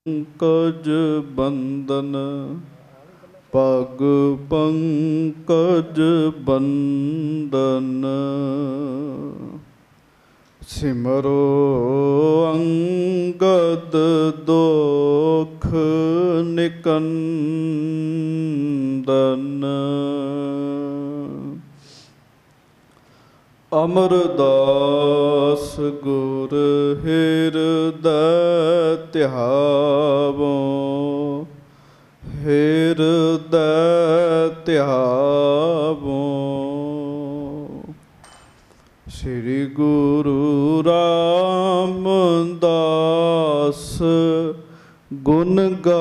ਪੰਕਜ ਬੰਦਨ ਪਗ ਪੰਕਜ ਬੰਦਨ ਸਿਮਰੋ ਅੰਗਦ ਦੋਖ ਨਿਕੰਦਨ ਅਮਰਦਾਸ ਗੁਰ ਹਿਰਦੈ ਧਿਆਵੋ ਹਿਰਦੈ ਧਿਆਵੋ ਸ੍ਰੀ ਗੁਰੂ ਰਾਮਦਾਸ ਗੁਣ ਗਾਵੋ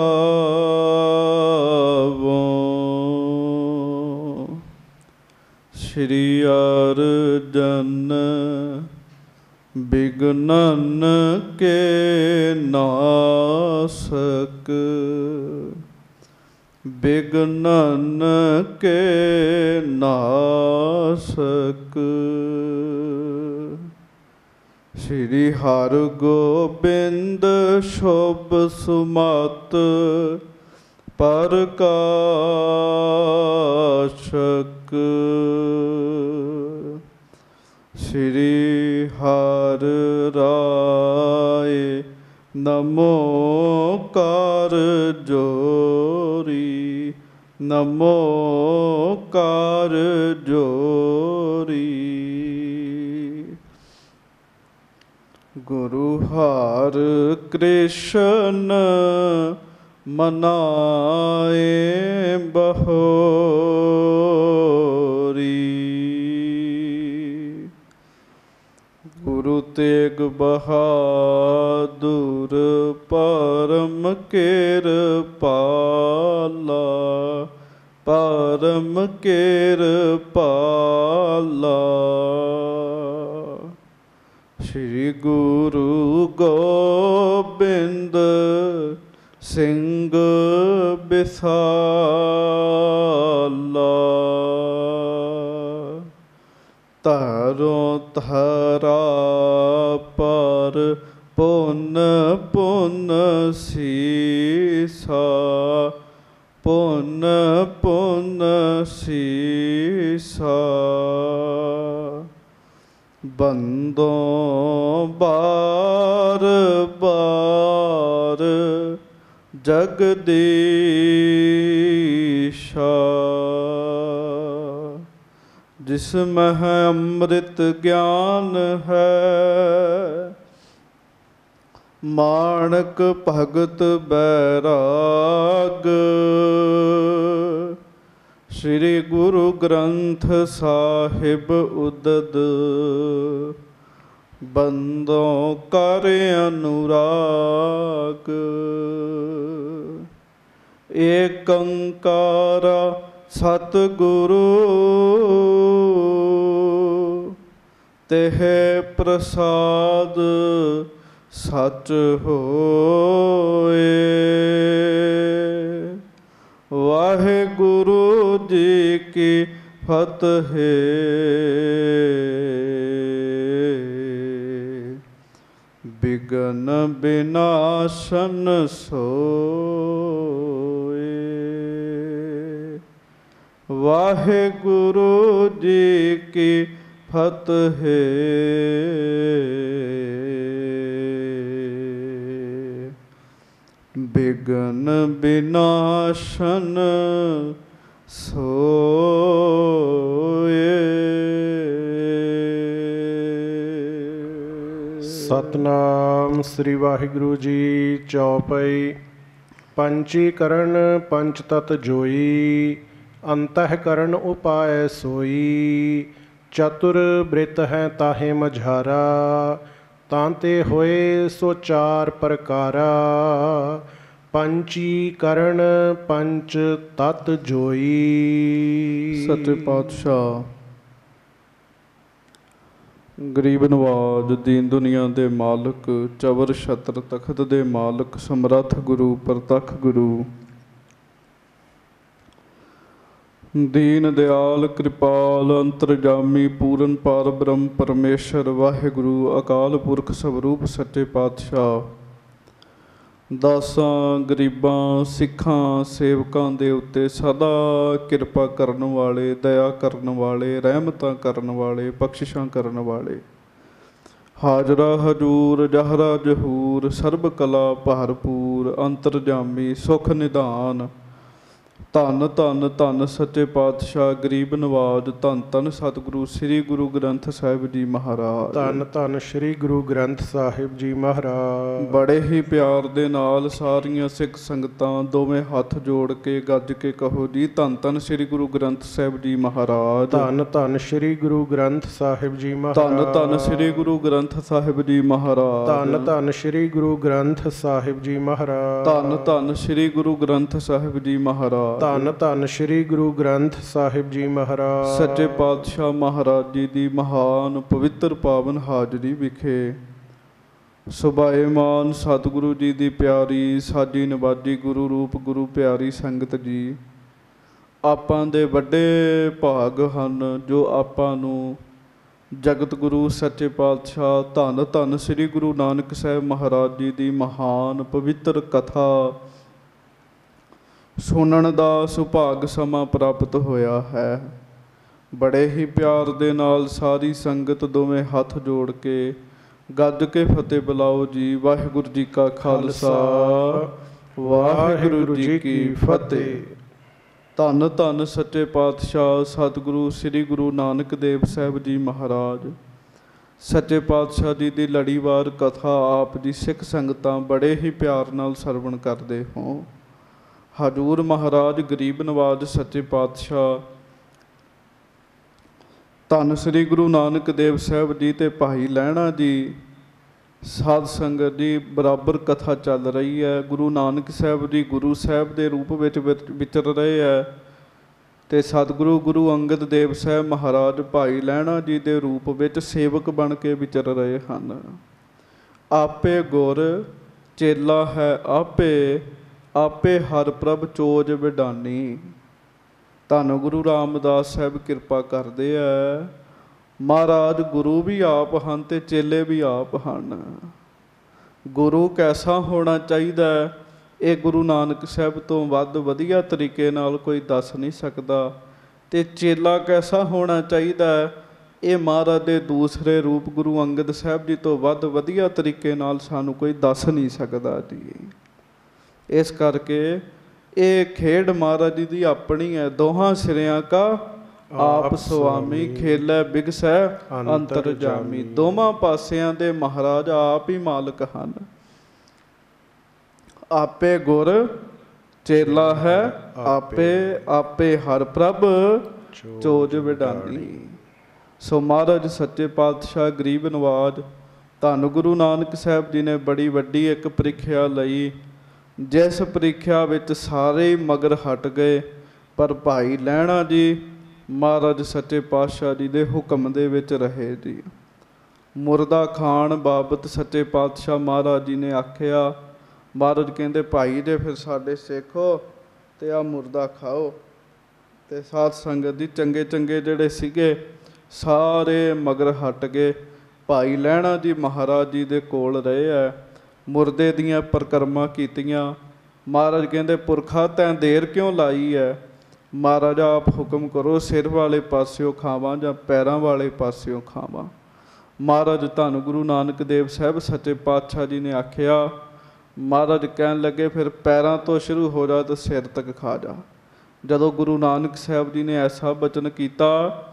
ਸ੍ਰੀ ਅਰਜਨ ਬਿਘਨਨ ਕੇ ਨਾਸਕ ਬਿਘਨਨ ਕੇ ਨਾਸਕ ਸ੍ਰੀ ਹਰਗੋਬਿੰਦ ਸ਼ੁਭ ਸੁਮਤ ਪ੍ਰਕਾਸ਼ਕ ਸ੍ਰੀ ਹਰਿ ਰਾਏ ਨਮੋ ਕਰ ਜੋਰੀ ਨਮੋ ਕਰ ਜੋਰੀ ਗੁਰੂ ਹਰਿ ਕ੍ਰਿਸ਼ਨ ਮਨਾਏ ਬਹੋਰੀ ਗੁਰੂ ਤੇਗ ਬਹਾਦੁਰ ਪਰਮ ਕਿਰਪਾਲਾ ਪਰਮ ਕਿਰਪਾਲਾ ਸ੍ਰੀ ਗੁਰੂ ਗੋਬਿੰਦ ਸਿੰਘ ਬਿਸਾਲਾ ਧਰੋਂ ਧਰਾ ਪਰ ਪੁੰਨ ਪੁੰਨ ਸੀਸਾ ਪੁੰਨ ਪੁੰਨ ਸੀਸਾ ਬੰਦੋਂ ਬਾਰ ਬਾਰ ਜਗਦੀਸ਼ਾ ਜਿਸ ਮਹ ਅੰਮ੍ਰਿਤ ਗਿਆਨ ਹੈ ਮਾਣਕ ਭਗਤ ਬੈਰਾਗ ਸ੍ਰੀ ਗੁਰੂ ਗ੍ਰੰਥ ਸਾਹਿਬ ਉਦਦ ਬੰਦੋਂ ਕਰ ਅਨੁਰਾਗ ਏਕ ਓੰਕਾਰ ਸਤਿਗੁਰੂ ਤਿਹ ਪ੍ਰਸਾਦ ਸਚ ਹੋਏ। ਵਾਹਿਗੁਰੂ ਜੀ ਕੀ ਫਤਿਹ। ਬਿਘਨ ਬਿਨਾਸ਼ਨ ਸੋਏ। ਵਾਹਿਗੁਰੂ ਜੀ ਕੀ ਫਤਿਹ। ਬਿਘਨ ਬਿਨਾਸ਼ਨ ਸੋਏ। ਸਤਨਾਮ ਸ੍ਰੀ ਵਾਹਿਗੁਰੂ ਜੀ। ਚੌਪਈ। ਪੰਚੀਕਰਨ ਪੰਚ ਤਤ ਜੋਈ, ਅੰਤఃਕਰਨ ਉਪਾਇ ਸੋਈ। ਚਤੁਰ ਬ੍ਰਿਤ ਹੈ ਤਾਹੇ ਮਝਾਰਾ, ਤਾਂ ਤੇ ਹੋਏ ਸੋ ਚਾਰ ਪ੍ਰਕਾਰਾ। ਪੰਚੀਕਰਨ ਪੰਚ ਤਤ ਜੋਈ। ਸੱਚੇ ਪਾਤਸ਼ਾਹ ਗਰੀਬ ਨਵਾਜ, ਦੀਨ ਦੁਨੀਆ ਦੇ ਮਾਲਕ, ਚਵਰ ਛਤਰ ਤਖਤ ਦੇ ਮਾਲਕ, ਸਮਰੱਥ ਗੁਰੂ, ਪ੍ਰਤੱਖ ਗੁਰੂ, ਦੀਨ ਦਿਆਲ, ਕਿਰਪਾਲ, ਅੰਤਰਜਾਮੀ, ਪੂਰਨ ਪਾਰ ਬ੍ਰਹਮ ਪਰਮੇਸ਼ਰ ਵਾਹਿਗੁਰੂ ਅਕਾਲ ਪੁਰਖ ਸਵਰੂਪ ਸੱਚੇ ਪਾਤਸ਼ਾਹ, ਦਾਸਾਂ ਗਰੀਬਾਂ ਸਿੱਖਾਂ ਸੇਵਕਾਂ ਦੇ ਉੱਤੇ ਸਦਾ ਕਿਰਪਾ ਕਰਨ ਵਾਲੇ, ਦਇਆ ਕਰਨ ਵਾਲੇ, ਰਹਿਮਤਾਂ ਕਰਨ ਵਾਲੇ, ਬਖਸ਼ਿਸ਼ਾਂ ਕਰਨ ਵਾਲੇ, ਹਾਜ਼ਰਾ ਹਜੂਰ ਜਹਰਾ ਜਹੂਰ, ਸਰਬ ਕਲਾ ਭਰਪੂਰ, ਅੰਤਰਜਾਮੀ ਸੁਖ ਨਿਧਾਨ, ਧੰਨ ਧੰਨ ਧੰਨ ਸੱਚੇ ਪਾਤਸ਼ਾਹ ਗਰੀਬ ਨਵਾਜ, ਧੰਨ ਧੰਨ ਸਤਿਗੁਰੂ ਸ੍ਰੀ ਗੁਰੂ ਗ੍ਰੰਥ ਸਾਹਿਬ ਜੀ ਮਹਾਰਾਜ। ਧੰਨ ਧੰਨ ਸ੍ਰੀ ਗੁਰੂ ਗ੍ਰੰਥ ਸਾਹਿਬ ਜੀ ਮਹਾਰਾਜ। ਬੜੇ ਹੀ ਪਿਆਰ ਦੇ ਨਾਲ ਸਾਰੀਆਂ ਸਿੱਖ ਸੰਗਤਾਂ ਦੋਵੇਂ ਹੱਥ ਜੋੜ ਕੇ ਗੱਜ ਕੇ ਕਹੋ ਜੀ, ਧੰਨ ਧੰਨ ਸ੍ਰੀ ਗੁਰੂ ਗ੍ਰੰਥ ਸਾਹਿਬ ਜੀ ਮਹਾਰਾਜ। ਧੰਨ ਧੰਨ ਸ੍ਰੀ ਗੁਰੂ ਗ੍ਰੰਥ ਸਾਹਿਬ ਜੀ ਮਹਾਰਾਜ। ਧੰਨ ਧੰਨ ਸ੍ਰੀ ਗੁਰੂ ਗ੍ਰੰਥ ਸਾਹਿਬ ਜੀ ਮਹਾਰਾਜ। ਧੰਨ ਧੰਨ ਸ੍ਰੀ ਗੁਰੂ ਗ੍ਰੰਥ ਸਾਹਿਬ ਜੀ ਮਹਾਰਾਜ। ਧੰਨ ਧੰਨ ਸ੍ਰੀ ਗੁਰੂ ਗ੍ਰੰਥ ਸਾਹਿਬ ਜੀ ਮਹਾਰਾਜ। ਧੰਨ ਧੰਨ ਸ੍ਰੀ ਗੁਰੂ ਗ੍ਰੰਥ ਸਾਹਿਬ ਜੀ ਮਹਾਰਾਜ। ਸੱਚੇ ਪਾਤਸ਼ਾਹ ਮਹਾਰਾਜ ਜੀ ਦੀ ਮਹਾਨ ਪਵਿੱਤਰ ਪਾਵਨ ਹਾਜ਼ਰੀ ਵਿਖੇ ਸੁਭਾਏਮਾਨ ਸਤਿਗੁਰੂ ਜੀ ਦੀ ਪਿਆਰੀ ਸਾਜੀ ਨਵਾਜੀ ਗੁਰੂ ਰੂਪ ਗੁਰੂ ਪਿਆਰੀ ਸੰਗਤ ਜੀ, ਆਪਾਂ ਦੇ ਵੱਡੇ ਭਾਗ ਹਨ ਜੋ ਆਪਾਂ ਨੂੰ ਜਗਤ ਗੁਰੂ ਸੱਚੇ ਪਾਤਸ਼ਾਹ ਧੰਨ ਧੰਨ ਸ੍ਰੀ ਗੁਰੂ ਨਾਨਕ ਸਾਹਿਬ ਮਹਾਰਾਜ ਜੀ ਦੀ ਮਹਾਨ ਪਵਿੱਤਰ ਕਥਾ ਸੁਣਨ ਦਾ ਸੁਭਾਗ ਸਮਾਂ ਪ੍ਰਾਪਤ ਹੋਇਆ ਹੈ। ਬੜੇ ਹੀ ਪਿਆਰ ਦੇ ਨਾਲ ਸਾਰੀ ਸੰਗਤ ਦੋਵੇਂ ਹੱਥ ਜੋੜ ਕੇ ਗੱਜ ਕੇ ਫਤਿਹ ਬੁਲਾਓ ਜੀ। ਵਾਹਿਗੁਰੂ ਜੀ ਕਾ ਖਾਲਸਾ, ਵਾਹਿਗੁਰੂ ਜੀ ਕੀ ਫਤਿਹ। ਧੰਨ ਧੰਨ ਸੱਚੇ ਪਾਤਸ਼ਾਹ ਸਤਿਗੁਰੂ ਸ੍ਰੀ ਗੁਰੂ ਨਾਨਕ ਦੇਵ ਸਾਹਿਬ ਜੀ ਮਹਾਰਾਜ। ਸੱਚੇ ਪਾਤਸ਼ਾਹ ਜੀ ਦੀ ਲੜੀਵਾਰ ਕਥਾ ਆਪ ਜੀ ਸਿੱਖ ਸੰਗਤਾਂ ਬੜੇ ਹੀ ਪਿਆਰ ਨਾਲ ਸਰਵਣ ਕਰਦੇ ਹੋ। ਹਜ਼ੂਰ ਮਹਾਰਾਜ ਗਰੀਬ ਨਵਾਜ ਸੱਚੇ ਪਾਤਸ਼ਾਹ ਧੰਨ ਸ੍ਰੀ ਗੁਰੂ ਨਾਨਕ ਦੇਵ ਸਾਹਿਬ ਜੀ ਤੇ ਭਾਈ ਲਹਿਣਾ ਜੀ ਸਾਧ ਸੰਗਤ ਜੀ ਬਰਾਬਰ ਕਥਾ ਚੱਲ ਰਹੀ ਹੈ। ਗੁਰੂ ਨਾਨਕ ਸਾਹਿਬ ਜੀ ਗੁਰੂ ਸਾਹਿਬ ਦੇ ਰੂਪ ਵਿੱਚ ਵਿਚਰ ਰਹੇ ਹੈ ਤੇ ਸਤਿਗੁਰੂ ਗੁਰੂ ਅੰਗਦ ਦੇਵ ਸਾਹਿਬ ਮਹਾਰਾਜ ਭਾਈ ਲਹਿਣਾ ਜੀ ਦੇ ਰੂਪ ਵਿੱਚ ਸੇਵਕ ਬਣ ਕੇ ਵਿਚਰ ਰਹੇ ਹਨ। ਆਪੇ ਗੁਰ ਚੇਲਾ ਹੈ ਆਪੇ, ਆਪੇ ਹਰ ਪ੍ਰਭ ਚੋਜ ਵਿਡਾਨੀ। ਧੰਨ ਗੁਰੂ ਰਾਮਦਾਸ ਸਾਹਿਬ ਕਿਰਪਾ ਕਰਦੇ ਆ। ਮਹਾਰਾਜ ਗੁਰੂ ਵੀ ਆਪ ਹਨ ਤੇ ਚੇਲੇ ਵੀ ਆਪ ਹਨ। ਗੁਰੂ ਕੈਸਾ ਹੋਣਾ ਚਾਹੀਦਾ ਇਹ ਗੁਰੂ ਨਾਨਕ ਸਾਹਿਬ ਤੋਂ ਵੱਧ ਵਧੀਆ ਤਰੀਕੇ ਨਾਲ ਕੋਈ ਦੱਸ ਨਹੀਂ ਸਕਦਾ, ਤੇ ਚੇਲਾ ਕੈਸਾ ਹੋਣਾ ਚਾਹੀਦਾ ਇਹ ਮਹਾਰਾਜ ਦੇ ਦੂਸਰੇ ਰੂਪ ਗੁਰੂ ਅੰਗਦ ਸਾਹਿਬ ਜੀ ਤੋਂ ਵੱਧ ਵਧੀਆ ਤਰੀਕੇ ਨਾਲ ਸਾਨੂੰ ਕੋਈ ਦੱਸ ਨਹੀਂ ਸਕਦਾ ਜੀ। ਇਸ ਕਰਕੇ ਇਹ ਖੇਡ ਮਹਾਰਾਜ ਜੀ ਦੀ ਆਪਣੀ ਹੈ। ਦੋਹਾਂ ਸਿਰਿਆਂ ਕਾ ਆਪ ਸੁਆਮੀ, ਖੇਲੇ ਬਿਗਸੈ ਅੰਤਰਜਾਮੀ। ਦੋਵਾਂ ਪਾਸਿਆਂ ਦੇ ਮਹਾਰਾਜ ਆਪ ਹੀ ਮਾਲਕ ਹਨ। ਆਪੇ ਗੁਰ ਚੇਲਾ ਹੈ ਆਪੇ, ਆਪੇ ਹਰ ਪ੍ਰਭ ਚੋਜ ਵਿਡਾਨੀ। ਸੋ ਮਹਾਰਾਜ ਸੱਚੇ ਪਾਤਸ਼ਾਹ ਗਰੀਬ ਨਵਾਜ ਧੰਨ ਗੁਰੂ ਨਾਨਕ ਸਾਹਿਬ ਜੀ ਨੇ ਬੜੀ ਵੱਡੀ ਇੱਕ ਪ੍ਰੀਖਿਆ ਲਈ, ਜਿਸ ਪ੍ਰੀਖਿਆ ਵਿੱਚ ਸਾਰੇ ਮਗਰ ਹਟ ਗਏ, ਪਰ ਭਾਈ ਲਹਿਣਾ ਜੀ ਮਹਾਰਾਜ ਸੱਚੇ ਪਾਤਸ਼ਾਹ ਜੀ ਦੇ ਹੁਕਮ ਦੇ ਵਿੱਚ ਰਹੇ ਜੀ। ਮੁਰਦਾ ਖਾਣ ਬਾਬਤ ਸੱਚੇ ਪਾਤਸ਼ਾਹ ਮਹਾਰਾਜ ਜੀ ਨੇ ਆਖਿਆ। ਮਹਾਰਾਜ ਕਹਿੰਦੇ ਭਾਈ ਜੇ ਫਿਰ ਸਾਡੇ ਸਿੱਖੋ ਤੇ ਆ ਮੁਰਦਾ ਖਾਓ। ਤੇ ਸਾਧ ਸੰਗਤ ਦੀ ਚੰਗੇ ਚੰਗੇ ਜਿਹੜੇ ਸੀਗੇ ਸਾਰੇ ਮਗਰ ਹਟ ਗਏ। ਭਾਈ ਲਹਿਣਾ ਜੀ ਮਹਾਰਾਜ ਜੀ ਦੇ ਕੋਲ ਰਹੇ ਆ, ਮੁਰਦੇ ਦੀਆਂ ਪਰਿਕਰਮਾ ਕੀਤੀਆਂ। ਮਹਾਰਾਜ ਕਹਿੰਦੇ ਪੁਰਖਾ ਤੈਂ ਦੇਰ ਕਿਉਂ ਲਾਈ ਹੈ? ਮਹਾਰਾਜ ਆਪ ਹੁਕਮ ਕਰੋ, ਸਿਰ ਵਾਲੇ ਪਾਸਿਓਂ ਖਾਵਾਂ ਜਾਂ ਪੈਰਾਂ ਵਾਲੇ ਪਾਸਿਓਂ ਖਾਵਾਂ। ਮਹਾਰਾਜ ਧੰਨ ਗੁਰੂ ਨਾਨਕ ਦੇਵ ਸਾਹਿਬ ਸੱਚੇ ਪਾਤਸ਼ਾਹ ਜੀ ਨੇ ਆਖਿਆ। ਮਹਾਰਾਜ ਕਹਿਣ ਲੱਗੇ ਫਿਰ ਪੈਰਾਂ ਤੋਂ ਸ਼ੁਰੂ ਹੋ ਜਾ ਤੇ ਸਿਰ ਤੱਕ ਖਾ ਜਾ। ਜਦੋਂ ਗੁਰੂ ਨਾਨਕ ਸਾਹਿਬ ਜੀ ਨੇ ਐਸਾ ਬਚਨ ਕੀਤਾ,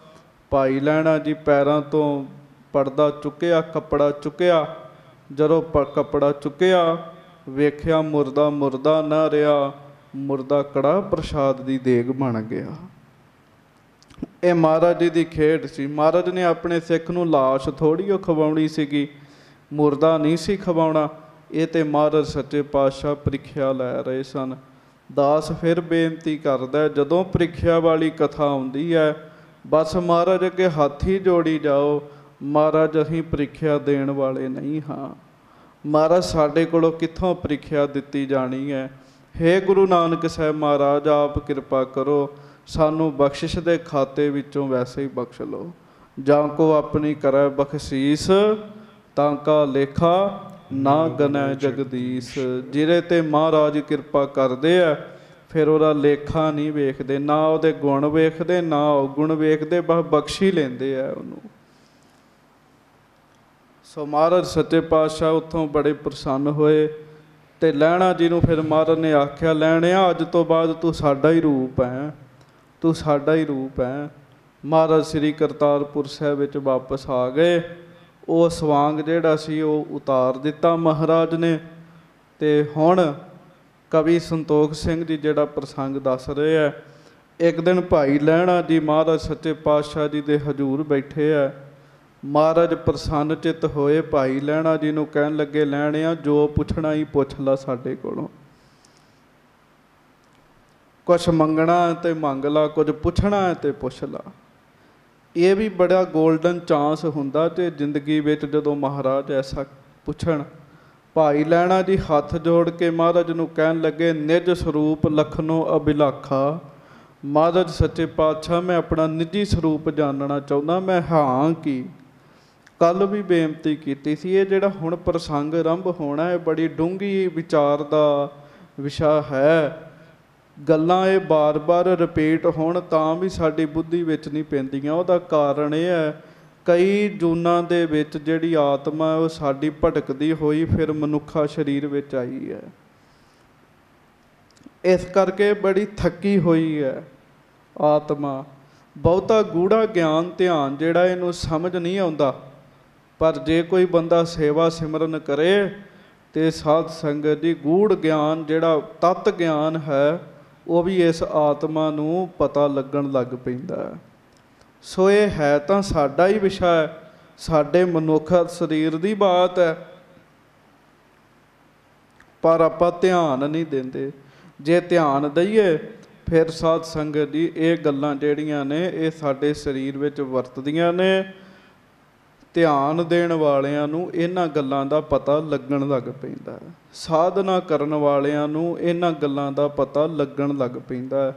ਭਾਈ ਲਹਿਣਾ ਜੀ ਪੈਰਾਂ ਤੋਂ ਪਰਦਾ ਚੁੱਕਿਆ, ਕੱਪੜਾ ਚੁੱਕਿਆ। ਜਦੋਂ ਕੱਪੜਾ ਚੁੱਕਿਆ ਵੇਖਿਆ ਮੁਰਦਾ ਮੁਰਦਾ ਨਾ ਰਿਹਾ, ਮੁਰਦਾ ਕੜਾਹ ਪ੍ਰਸ਼ਾਦ ਦੀ ਦੇਗ ਬਣ ਗਿਆ। ਇਹ ਮਹਾਰਾਜ ਜੀ ਦੀ ਖੇਡ ਸੀ। ਮਹਾਰਾਜ ਨੇ ਆਪਣੇ ਸਿੱਖ ਨੂੰ ਲਾਸ਼ ਥੋੜ੍ਹੀ ਉਹ ਖਵਾਉਣੀ ਸੀਗੀ, ਮੁਰਦਾ ਨਹੀਂ ਸੀ ਖਵਾਉਣਾ। ਇਹ ਤੇ ਮਹਾਰਾਜ ਸੱਚੇ ਪਾਤਸ਼ਾਹ ਪ੍ਰੀਖਿਆ ਲੈ ਰਹੇ ਸਨ। ਦਾਸ ਫਿਰ ਬੇਨਤੀ ਕਰਦਾ, ਜਦੋਂ ਪ੍ਰੀਖਿਆ ਵਾਲੀ ਕਥਾ ਆਉਂਦੀ ਹੈ ਬਸ ਮਹਾਰਾਜ ਅੱਗੇ ਹੱਥ ਹੀ ਜੋੜੀ ਜਾਓ। ਮਹਾਰਾਜ ਅਸੀਂ ਪ੍ਰੀਖਿਆ ਦੇਣ ਵਾਲੇ ਨਹੀਂ ਹਾਂ। ਮਹਾਰਾਜ ਸਾਡੇ ਕੋਲੋਂ ਕਿੱਥੋਂ ਪ੍ਰੀਖਿਆ ਦਿੱਤੀ ਜਾਣੀ ਹੈ? ਹੇ ਗੁਰੂ ਨਾਨਕ ਸਾਹਿਬ ਮਹਾਰਾਜ ਆਪ ਕਿਰਪਾ ਕਰੋ, ਸਾਨੂੰ ਬਖਸ਼ਿਸ਼ ਦੇ ਖਾਤੇ ਵਿੱਚੋਂ ਵੈਸੇ ਹੀ ਬਖਸ਼ ਲਓ। ਜਾਂ ਕੋ ਆਪਣੀ ਕਰੈ ਬਖਸ਼ੀਸ ਤਾਂ ਕਾ ਲੇਖਾ ਨਾ ਗਨੈ ਜਗਦੀਸ਼। ਜਿਹਦੇ ਤੇ ਮਹਾਰਾਜ ਕਿਰਪਾ ਕਰਦੇ ਆ ਫਿਰ ਉਹਦਾ ਲੇਖਾ ਨਹੀਂ ਵੇਖਦੇ, ਨਾ ਉਹਦੇ ਗੁਣ ਵੇਖਦੇ ਨਾ ਔਗੁਣ ਵੇਖਦੇ, ਬਸ ਬਖਸ਼ੀ ਲੈਂਦੇ ਆ ਉਹਨੂੰ। ਸੋ ਮਹਾਰਾਜ ਸੱਚੇ ਪਾਤਸ਼ਾਹ ਉੱਥੋਂ ਬੜੇ ਪ੍ਰਸੰਨ ਹੋਏ ਤੇ ਲਹਿਣਾ ਜੀ ਨੂੰ ਫਿਰ ਮਹਾਰਾਜ ਨੇ ਆਖਿਆ, ਲੈਣਿਆ ਅੱਜ ਤੋਂ ਬਾਅਦ ਤੂੰ ਸਾਡਾ ਹੀ ਰੂਪ ਹੈ, ਤੂੰ ਸਾਡਾ ਹੀ ਰੂਪ ਹੈ। ਮਹਾਰਾਜ ਸ੍ਰੀ ਕਰਤਾਰਪੁਰ ਸਾਹਿਬ ਵਿੱਚ ਵਾਪਸ ਆ ਗਏ। ਉਹ ਸਵਾਂਗ ਜਿਹੜਾ ਸੀ ਉਹ ਉਤਾਰ ਦਿੱਤਾ ਮਹਾਰਾਜ ਨੇ। ਤੇ ਹੁਣ ਕਵੀ ਸੰਤੋਖ ਸਿੰਘ ਜੀ ਜਿਹੜਾ ਪ੍ਰਸੰਗ ਦੱਸ ਰਹੇ ਆ, ਇੱਕ ਦਿਨ ਭਾਈ ਲਹਿਣਾ ਜੀ ਮਹਾਰਾਜ ਸੱਚੇ ਪਾਤਸ਼ਾਹ ਜੀ ਦੇ ਹਜ਼ੂਰ ਬੈਠੇ ਆ। ਮਹਾਰਾਜ ਪ੍ਰਸੰਨ ਚਿੱਤ ਹੋਏ, ਭਾਈ ਲਹਿਣਾ ਜੀ ਨੂੰ ਕਹਿਣ ਲੱਗੇ, ਲੈਣਿਆ ਜੋ ਪੁੱਛਣਾ ਹੀ ਪੁੱਛ ਲਾ ਸਾਡੇ ਕੋਲੋਂ, ਕੁਛ ਮੰਗਣਾ ਤੇ ਮੰਗ ਲਾ, ਕੁਝ ਪੁੱਛਣਾ ਤੇ ਪੁੱਛ ਲਾ। ਇਹ ਵੀ ਬੜਾ ਗੋਲਡਨ ਚਾਂਸ ਹੁੰਦਾ ਤੇ ਜ਼ਿੰਦਗੀ ਵਿੱਚ ਜਦੋਂ ਮਹਾਰਾਜ ਐਸਾ ਪੁੱਛਣ। ਭਾਈ ਲਹਿਣਾ ਜੀ ਹੱਥ ਜੋੜ ਕੇ ਮਹਾਰਾਜ ਨੂੰ ਕਹਿਣ ਲੱਗੇ, ਨਿਜ ਸਰੂਪ ਲਖਨੋ ਅਭਿਲਾਖਾ। ਮਹਾਰਾਜ ਸੱਚੇ ਪਾਤਸ਼ਾਹ ਮੈਂ ਆਪਣਾ ਨਿੱਜੀ ਸਰੂਪ ਜਾਣਨਾ ਚਾਹੁੰਦਾ, ਮੈਂ ਹਾਂ ਕੀ। ਕੱਲ੍ਹ ਵੀ ਬੇਨਤੀ ਕੀਤੀ ਸੀ, ਇਹ ਜਿਹੜਾ ਹੁਣ ਪ੍ਰਸੰਗ ਆਰੰਭ ਹੋਣਾ ਇਹ ਬੜੀ ਡੂੰਘੀ ਵਿਚਾਰ ਦਾ ਵਿਸ਼ਾ ਹੈ। ਗੱਲਾਂ ਇਹ ਬਾਰ-ਬਾਰ ਰਿਪੀਟ ਹੋਣ ਤਾਂ ਵੀ ਸਾਡੀ ਬੁੱਧੀ ਵਿੱਚ ਨਹੀਂ ਪੈਂਦੀਆਂ। ਉਹਦਾ ਕਾਰਨ ਇਹ ਹੈ, ਕਈ ਜੂਨਾਂ ਦੇ ਵਿੱਚ ਜਿਹੜੀ ਆਤਮਾ ਉਹ ਸਾਡੀ ਭਟਕਦੀ ਹੋਈ ਫਿਰ ਮਨੁੱਖਾ ਸਰੀਰ ਵਿੱਚ ਆਈ ਹੈ। ਇਸ ਕਰਕੇ ਬੜੀ ਥੱਕੀ ਹੋਈ ਹੈ ਆਤਮਾ। ਬਹੁਤਾ ਗੂੜਾ ਗਿਆਨ ਧਿਆਨ ਜਿਹੜਾ ਇਹਨੂੰ ਸਮਝ ਨਹੀਂ ਆਉਂਦਾ। ਪਰ ਜੇ ਕੋਈ ਬੰਦਾ ਸੇਵਾ ਸਿਮਰਨ ਕਰੇ ਤੇ ਸਾਧ ਸੰਗਤ ਦੀ ਗੂੜ ਗਿਆਨ ਜਿਹੜਾ ਤਤ ਗਿਆਨ ਹੈ ਉਹ ਵੀ ਇਸ ਆਤਮਾ ਨੂੰ ਪਤਾ ਲੱਗਣ ਲੱਗ ਪੈਂਦਾ। ਸੋ ਇਹ ਹੈ ਤਾਂ ਸਾਡਾ ਹੀ ਵਿਸ਼ਾ ਹੈ, ਸਾਡੇ ਮਨੁੱਖ ਸਰੀਰ ਦੀ ਬਾਤ ਹੈ, ਪਰ ਆਪਾਂ ਧਿਆਨ ਨਹੀਂ ਦਿੰਦੇ। ਜੇ ਧਿਆਨ ਦਈਏ ਫਿਰ ਸਾਧ ਸੰਗਤ ਜੀ ਇਹ ਗੱਲਾਂ ਜਿਹੜੀਆਂ ਨੇ ਇਹ ਸਾਡੇ ਸਰੀਰ ਵਿੱਚ ਵਰਤਦੀਆਂ ਨੇ। ਧਿਆਨ ਦੇਣ ਵਾਲਿਆਂ ਨੂੰ ਇਹਨਾਂ ਗੱਲਾਂ ਦਾ ਪਤਾ ਲੱਗਣ ਲੱਗ ਪੈਂਦਾ, ਸਾਧਨਾ ਕਰਨ ਵਾਲਿਆਂ ਨੂੰ ਇਹਨਾਂ ਗੱਲਾਂ ਦਾ ਪਤਾ ਲੱਗਣ ਲੱਗ ਪੈਂਦਾ।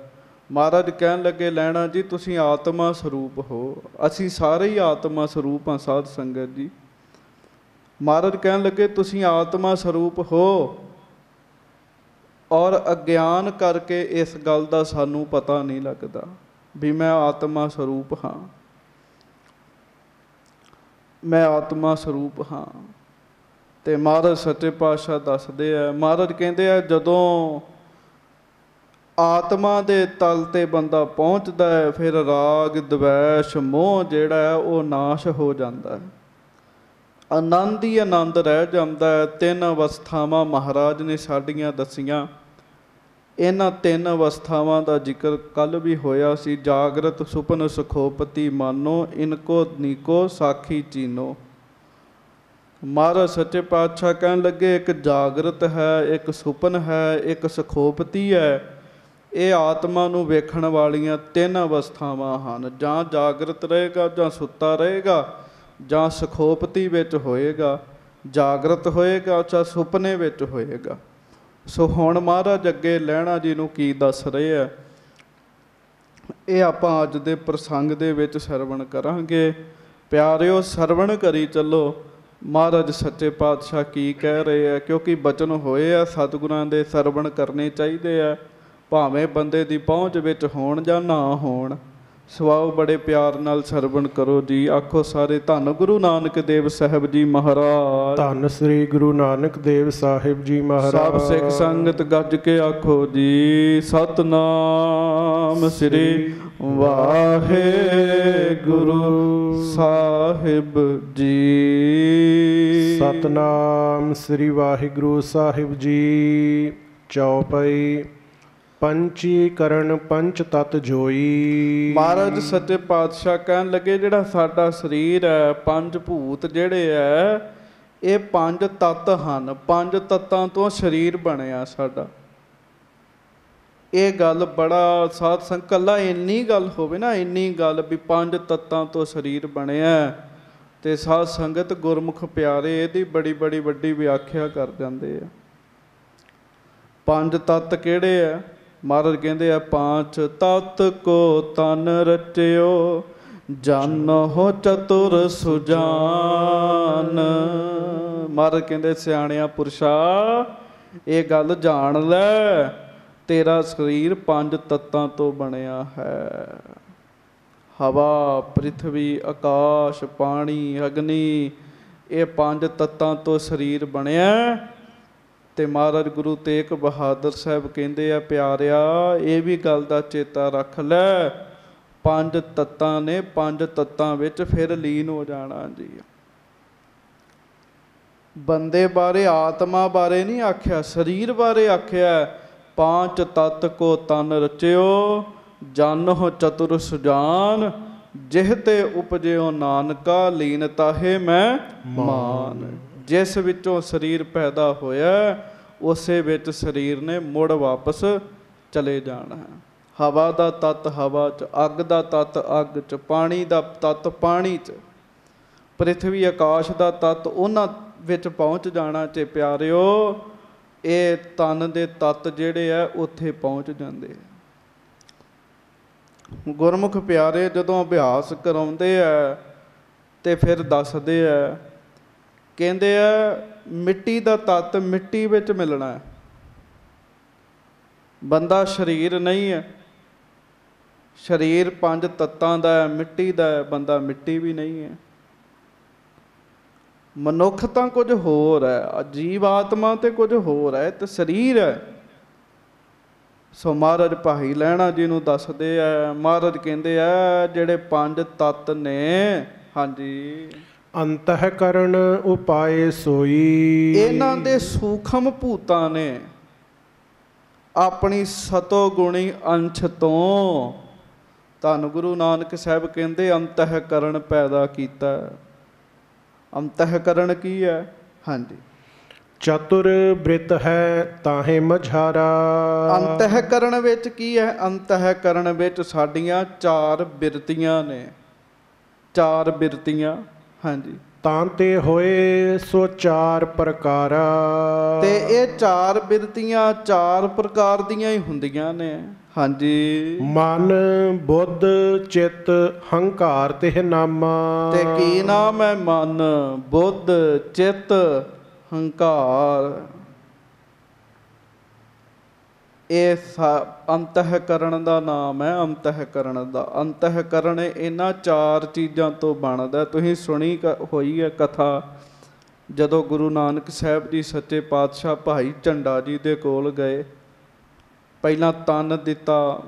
ਮਹਾਰਾਜ ਕਹਿਣ ਲੱਗੇ, ਲੈਣਾ ਜੀ ਤੁਸੀਂ ਆਤਮਾ ਸਰੂਪ ਹੋ। ਅਸੀਂ ਸਾਰੇ ਹੀ ਆਤਮਾ ਸਰੂਪ ਹਾਂ ਸਾਧ ਸੰਗਤ ਜੀ। ਮਹਾਰਾਜ ਕਹਿਣ ਲੱਗੇ ਤੁਸੀਂ ਆਤਮਾ ਸਰੂਪ ਹੋ ਔਰ ਅਗਿਆਨ ਕਰਕੇ ਇਸ ਗੱਲ ਦਾ ਸਾਨੂੰ ਪਤਾ ਨਹੀਂ ਲੱਗਦਾ ਵੀ ਮੈਂ ਆਤਮਾ ਸਰੂਪ ਹਾਂ, ਮੈਂ ਆਤਮਾ ਸਰੂਪ ਹਾਂ। ਤੇ ਮਹਾਰਾਜ ਸੱਚੇ ਪਾਤਸ਼ਾਹ ਦੱਸਦੇ ਆ, ਮਹਾਰਾਜ ਕਹਿੰਦੇ ਆ ਜਦੋਂ ਆਤਮਾ ਦੇ ਤਲ ਤੇ ਬੰਦਾ ਪਹੁੰਚਦਾ ਹੈ ਫਿਰ ਰਾਗ ਦਵੈਸ਼ ਮੋਹ ਜਿਹੜਾ ਹੈ ਉਹ ਨਾਸ਼ ਹੋ ਜਾਂਦਾ ਹੈ, ਆਨੰਦ ਹੀ ਆਨੰਦ ਰਹਿ ਜਾਂਦਾ ਹੈ। 3 ਅਵਸਥਾਵਾਂ ਮਹਾਰਾਜ ਨੇ ਸਾਡੀਆਂ ਦੱਸੀਆਂ। ਇਹਨਾਂ 3 ਅਵਸਥਾਵਾਂ ਦਾ ਜ਼ਿਕਰ ਕੱਲ੍ਹ ਵੀ ਹੋਇਆ ਸੀ। ਜਾਗਰਤ ਸੁਪਨ ਸੁਖੋਪਤੀ ਮਾਨੋ, ਇਨਕੋ ਨੀਕੋ ਸਾਖੀ ਚੀਨੋ। ਮਹਾਰਾਜ ਸੱਚੇ ਪਾਤਸ਼ਾਹ ਕਹਿਣ ਲੱਗੇ ਇੱਕ ਜਾਗਰਤ ਹੈ, ਇੱਕ ਸੁਪਨ ਹੈ, ਇੱਕ ਸੁਖੋਪਤੀ ਹੈ। ਇਹ ਆਤਮਾ ਨੂੰ ਵੇਖਣ ਵਾਲੀਆਂ 3 ਅਵਸਥਾਵਾਂ ਹਨ। ਜਾਂ ਜਾਗਰਤ ਰਹੇਗਾ ਜਾਂ ਸੁੱਤਾ ਰਹੇਗਾ ਜਾਂ ਸੁਖੋਪਤੀ ਵਿੱਚ ਹੋਏਗਾ, ਜਾਗਰਤ ਹੋਏਗਾ ਜਾਂ ਸੁਪਨੇ ਵਿੱਚ ਹੋਏਗਾ। ਸੋ ਹੁਣ ਮਹਾਰਾਜ ਅੱਗੇ ਲਹਿਣਾ ਜੀ ਨੂੰ ਕੀ ਦੱਸ ਰਹੇ ਆ ਇਹ ਆਪਾਂ ਅੱਜ ਦੇ ਪ੍ਰਸੰਗ ਦੇ ਵਿੱਚ ਸਰਵਣ ਕਰਾਂਗੇ। ਪਿਆਰਿਓ ਸਰਵਣ ਕਰੀ ਚੱਲੋ ਮਹਾਰਾਜ ਸੱਚੇ ਪਾਤਸ਼ਾਹ ਕੀ ਕਹਿ ਰਹੇ ਆ, ਕਿਉਂਕਿ ਬਚਨ ਹੋਏ ਆ ਸਤਿਗੁਰਾਂ ਦੇ, ਸਰਵਣ ਕਰਨੇ ਚਾਹੀਦੇ ਆ ਭਾਵੇਂ ਬੰਦੇ ਦੀ ਪਹੁੰਚ ਵਿੱਚ ਹੋਣ ਜਾਂ ਨਾ ਹੋਣ। ਸਵਾਓ ਬੜੇ ਪਿਆਰ ਨਾਲ ਸਰਵਣ ਕਰੋ ਜੀ। ਆਖੋ ਸਾਰੇ ਧੰਨ ਗੁਰੂ ਨਾਨਕ ਦੇਵ ਸਾਹਿਬ ਜੀ ਮਹਾਰਾਜ। ਧੰਨ ਸ੍ਰੀ ਗੁਰੂ ਨਾਨਕ ਦੇਵ ਸਾਹਿਬ ਜੀ ਮਹਾਰਾਜ। ਸਭ ਸਿੱਖ ਸੰਗਤ ਗੱਜ ਕੇ ਆਖੋ ਜੀ ਸਤਨਾਮ ਸ੍ਰੀ ਵਾਹਿਗੁਰੂ ਸਾਹਿਬ ਜੀ। ਸਤਨਾਮ ਸ੍ਰੀ ਵਾਹਿਗੁਰੂ ਸਾਹਿਬ ਜੀ। ਚੌਪਈ ਪੰਚੀਕਰਨ ਪੰਚ ਤਤ ਜੋਈ। ਮਹਾਰਾਜ ਸੱਚੇ ਪਾਤਸ਼ਾਹ ਕਹਿਣ ਲੱਗੇ ਜਿਹੜਾ ਸਾਡਾ ਸਰੀਰ ਹੈ, 5 ਭੂਤ ਜਿਹੜੇ ਹੈ ਇਹ 5 ਤੱਤ ਹਨ। 5 ਤੱਤਾਂ ਤੋਂ ਸਰੀਰ ਬਣਿਆ ਸਾਡਾ। ਇਹ ਗੱਲ ਬੜਾ ਸਾਧ ਸੰਗ ਕੱਲਾ ਇੰਨੀ ਗੱਲ ਹੋਵੇ ਨਾ, ਇੰਨੀ ਗੱਲ ਵੀ 5 ਤੱਤਾਂ ਤੋਂ ਸਰੀਰ ਬਣਿਆ ਤੇ ਸਾਧ ਸੰਗਤ ਗੁਰਮੁਖ ਪਿਆਰੇ ਇਹਦੀ ਬੜੀ ਵੱਡੀ ਵਿਆਖਿਆ ਕਰ ਜਾਂਦੇ ਆ। 5 ਤੱਤ ਕਿਹੜੇ ਆ? ਮਹਾਰਾਜ ਕਹਿੰਦੇ ਆ 5 ਤਤ ਕੋ ਤਨ ਰਚਿਓ, ਜਾਨੋ ਚਤੁਰ ਸੁਜਾਨ। ਮਹਾਰਾਜ ਕਹਿੰਦੇ ਸਿਆਣਿਆ ਪੁਰਸ਼ਾ ਇਹ ਗੱਲ ਜਾਣ ਲੈ, ਤੇਰਾ ਸਰੀਰ 5 ਤੱਤਾਂ ਤੋਂ ਬਣਿਆ ਹੈ। ਹਵਾ, ਪ੍ਰਿਥਵੀ, ਆਕਾਸ਼, ਪਾਣੀ, ਅਗਨੀ, ਇਹ 5 ਤੱਤਾਂ ਤੋਂ ਸਰੀਰ ਬਣਿਆ। ਤੇ ਮਹਾਰਾਜ ਗੁਰੂ ਤੇਗ ਬਹਾਦਰ ਸਾਹਿਬ ਕਹਿੰਦੇ ਆ ਪਿਆਰਿਆ ਇਹ ਵੀ ਗੱਲ ਦਾ ਚੇਤਾ ਰੱਖ ਲੈ, 5 ਤੱਤਾਂ ਨੇ 5 ਤੱਤਾਂ ਵਿੱਚ ਫਿਰ ਲੀਨ ਹੋ ਜਾਣਾ ਜੀ। ਬੰਦੇ ਬਾਰੇ ਆਤਮਾ ਬਾਰੇ ਨਹੀਂ ਆਖਿਆ, ਸਰੀਰ ਬਾਰੇ ਆਖਿਆ। 5 ਤੱਤ ਕੋ ਤਨ ਰਚਿਓ, ਜਾਨੋ ਚਤੁਰ ਸੁਜਾਨ, ਜਿਹ ਤੇ ਉਪਜਿਓ ਨਾਨਕਾ, ਲੀਨ ਤਾਹੇ ਮੈਂ ਮਾਨ। ਜਿਸ ਵਿੱਚੋਂ ਸਰੀਰ ਪੈਦਾ ਹੋਇਆ ਉਸੇ ਵਿੱਚ ਸਰੀਰ ਨੇ ਮੁੜ ਵਾਪਸ ਚਲੇ ਜਾਣਾ। ਹਵਾ ਦਾ ਤੱਤ ਹਵਾ 'ਚ, ਅੱਗ ਦਾ ਤੱਤ ਅੱਗ 'ਚ, ਪਾਣੀ ਦਾ ਤੱਤ ਪਾਣੀ 'ਚ, ਪ੍ਰਿਥਵੀ ਆਕਾਸ਼ ਦਾ ਤੱਤ ਉਹਨਾਂ ਵਿੱਚ ਪਹੁੰਚ ਜਾਣਾ। ਤੇ ਪਿਆਰਿਓ ਇਹ ਤਨ ਦੇ ਤੱਤ ਜਿਹੜੇ ਆ ਉੱਥੇ ਪਹੁੰਚ ਜਾਂਦੇ ਆ। ਗੁਰਮੁਖ ਪਿਆਰੇ ਜਦੋਂ ਅਭਿਆਸ ਕਰਾਉਂਦੇ ਆ ਤੇ ਫਿਰ ਦੱਸਦੇ ਆ, ਕਹਿੰਦੇ ਆ ਮਿੱਟੀ ਦਾ ਤੱਤ ਮਿੱਟੀ ਵਿੱਚ ਮਿਲਣਾ ਹੈ। ਬੰਦਾ ਸਰੀਰ ਨਹੀਂ ਹੈ, ਸਰੀਰ 5 ਤੱਤਾਂ ਦਾ ਹੈ, ਮਿੱਟੀ ਦਾ ਹੈ, ਬੰਦਾ ਮਿੱਟੀ ਵੀ ਨਹੀਂ ਹੈ। ਮਨੁੱਖ ਤਾਂ ਕੁਝ ਹੋਰ ਹੈ, ਜੀਵ ਆਤਮਾ ਤੇ ਕੁਝ ਹੋਰ ਹੈ, ਤੇ ਸਰੀਰ ਹੈ। ਸੋ ਮਹਾਰਾਜ ਭਾਈ ਲਹਿਣਾ ਜੀ ਨੂੰ ਦੱਸਦੇ ਆ, ਮਹਾਰਾਜ ਕਹਿੰਦੇ ਆ ਜਿਹੜੇ 5 ਤੱਤ ਨੇ, ਹਾਂਜੀ, ਅੰਤఃਕਰਨ ਉਪਾਏ ਸੋਈ, ਇਹਨਾਂ ਦੇ ਸੂਖਮ ਭੂਤਾਂ ਨੇ ਆਪਣੀ ਸਤੋ ਗੁਣੀ ਅੰਸ਼ ਤੋਂ, ਧੰਨ ਗੁਰੂ ਨਾਨਕ ਸਾਹਿਬ ਕਹਿੰਦੇ ਅੰਤঃਕਰਨ ਪੈਦਾ ਕੀਤਾ। ਅੰਤঃਕਰਨ ਕੀ ਹੈ? ਹਾਂਜੀ, ਚਤੁਰ ਬ੍ਰਿਤ ਹੈ ਤਾਹੇ ਮਝਾਰਾ। ਅੰਤঃਕਰਨ ਵਿੱਚ ਕੀ ਹੈ? ਅੰਤঃਕਰਨ ਵਿੱਚ ਸਾਡੀਆਂ 4 ਬਿਰਤੀਆਂ ਨੇ, 4 ਬਿਰਤੀਆਂ। ਹਾਂਜੀ, ਤਾਂ ਤੇ ਹੋਏ ਸੋ 4 ਪ੍ਰਕਾਰਾ। ਤੇ ਇਹ 4 ਬਿਰਤੀਆਂ 4 ਪ੍ਰਕਾਰ ਦੀਆਂ ਹੀ ਹੁੰਦੀਆਂ ਨੇ। ਹਾਂਜੀ, ਮਨ, ਬੁੱਧ, ਚਿੱਤ, ਹੰਕਾਰ ਤੇ ਨਾਮਾ। ਤੇ ਕੀ ਨਾਮ ਹੈ? ਮਨ, ਬੁੱਧ, ਚਿੱਤ, ਹੰਕਾਰ। ਇਹ ਅੰਤঃਕਰਨ ਦਾ ਨਾਮ ਹੈ। ਅੰਤঃਕਰਨ ਦਾ, ਅੰਤঃਕਰਨ ਇਹਨਾਂ 4 ਚੀਜ਼ਾਂ ਤੋਂ ਬਣਦਾ। ਤੁਸੀਂ ਸੁਣੀ ਹੋਈ ਹੈ ਕਥਾ, ਜਦੋਂ ਗੁਰੂ ਨਾਨਕ ਸਾਹਿਬ ਜੀ ਸੱਚੇ ਪਾਤਸ਼ਾਹ ਭਾਈ ਝੰਡਾ ਜੀ ਦੇ ਕੋਲ ਗਏ, ਪਹਿਲਾਂ ਤਨ ਦਿੱਤਾ,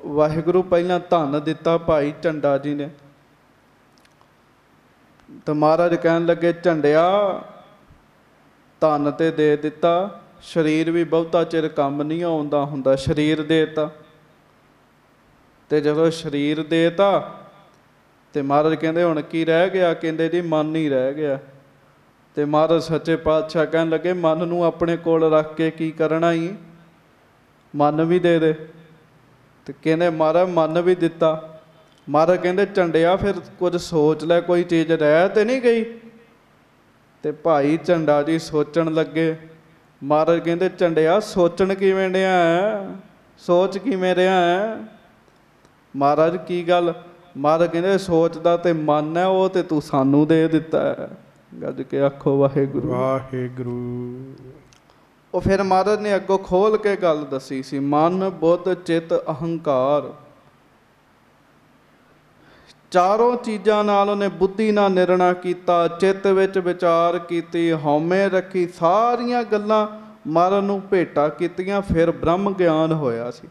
ਵਾਹਿਗੁਰੂ ਪਹਿਲਾਂ ਧਨ ਦਿੱਤਾ ਭਾਈ ਝੰਡਾ ਜੀ ਨੇ। ਤਾਂ ਮਹਾਰਾਜ ਕਹਿਣ ਲੱਗੇ ਝੰਡਿਆ ਧਨ ਤੇ ਦੇ ਦਿੱਤਾ, ਸਰੀਰ ਵੀ ਬਹੁਤਾ ਚਿਰ ਕੰਮ ਨਹੀਂ ਆਉਂਦਾ ਹੁੰਦਾ, ਸਰੀਰ ਦੇ ਤਾ। ਤੇ ਜਦੋਂ ਸਰੀਰ ਦੇ ਤਾ ਤੇ ਮਹਾਰਾਜ ਕਹਿੰਦੇ ਹੁਣ ਕੀ ਰਹਿ ਗਿਆ? ਕਹਿੰਦੇ ਜੀ ਮਨ ਹੀ ਰਹਿ ਗਿਆ। ਤੇ ਮਹਾਰਾਜ ਸੱਚੇ ਪਾਤਸ਼ਾਹ ਕਹਿਣ ਲੱਗੇ ਮਨ ਨੂੰ ਆਪਣੇ ਕੋਲ ਰੱਖ ਕੇ ਕੀ ਕਰਨਾ ਹੀ? ਮਨ ਵੀ ਦੇ ਦੇ। ਤੇ ਕਹਿੰਦੇ ਮਹਾਰਾਜ ਮਨ ਵੀ ਦਿੱਤਾ। ਮਹਾਰਾਜ ਕਹਿੰਦੇ ਝੰਡਿਆ ਫਿਰ ਕੁਝ ਸੋਚ ਲੈ, ਕੋਈ ਚੀਜ਼ ਰਹਿ ਤੇ ਨਹੀਂ ਗਈ? ਤੇ ਭਾਈ ਝੰਡਾ ਜੀ ਸੋਚਣ ਲੱਗੇ। ਮਹਾਰਾਜ ਕਹਿੰਦੇ ਝੰਡਿਆ ਸੋਚਣ ਕਿਵੇਂ ਡਿਆ ਹੈ? ਸੋਚ ਕਿਵੇਂ ਰਿਹਾ ਹੈ? ਮਹਾਰਾਜ ਕੀ ਗੱਲ? ਮਹਾਰਾਜ ਕਹਿੰਦੇ ਸੋਚਦਾ ਤੇ ਮਨ ਹੈ, ਉਹ ਤੇ ਤੂੰ ਸਾਨੂੰ ਦੇ ਦਿੱਤਾ ਹੈ। ਗੱਜ ਕੇ ਆਖੋ ਵਾਹਿਗੁਰੂ ਵਾਹਿਗੁਰੂ। ਉਹ ਫਿਰ ਮਹਾਰਾਜ ਨੇ ਅੱਗੋਂ ਖੋਲ ਕੇ ਗੱਲ ਦੱਸੀ ਸੀ, ਮਨ, ਬੁੱਧ, ਚਿੱਤ, ਅਹੰਕਾਰ। 4 ਚੀਜ਼ਾਂ ਨਾਲ ਉਹਨੇ ਬੁੱਧੀ ਨਾਲ ਨਿਰਣਾ ਕੀਤਾ, ਚਿੱਤ ਵਿੱਚ ਵਿਚਾਰ ਕੀਤੀ, ਹਉਮੈ ਰੱਖੀ, ਸਾਰੀਆਂ ਗੱਲਾਂ ਮਹਾਰਾਜ ਨੂੰ ਭੇਟਾ ਕੀਤੀਆਂ, ਫਿਰ ਬ੍ਰਹਮ ਗਿਆਨ ਹੋਇਆ ਸੀ।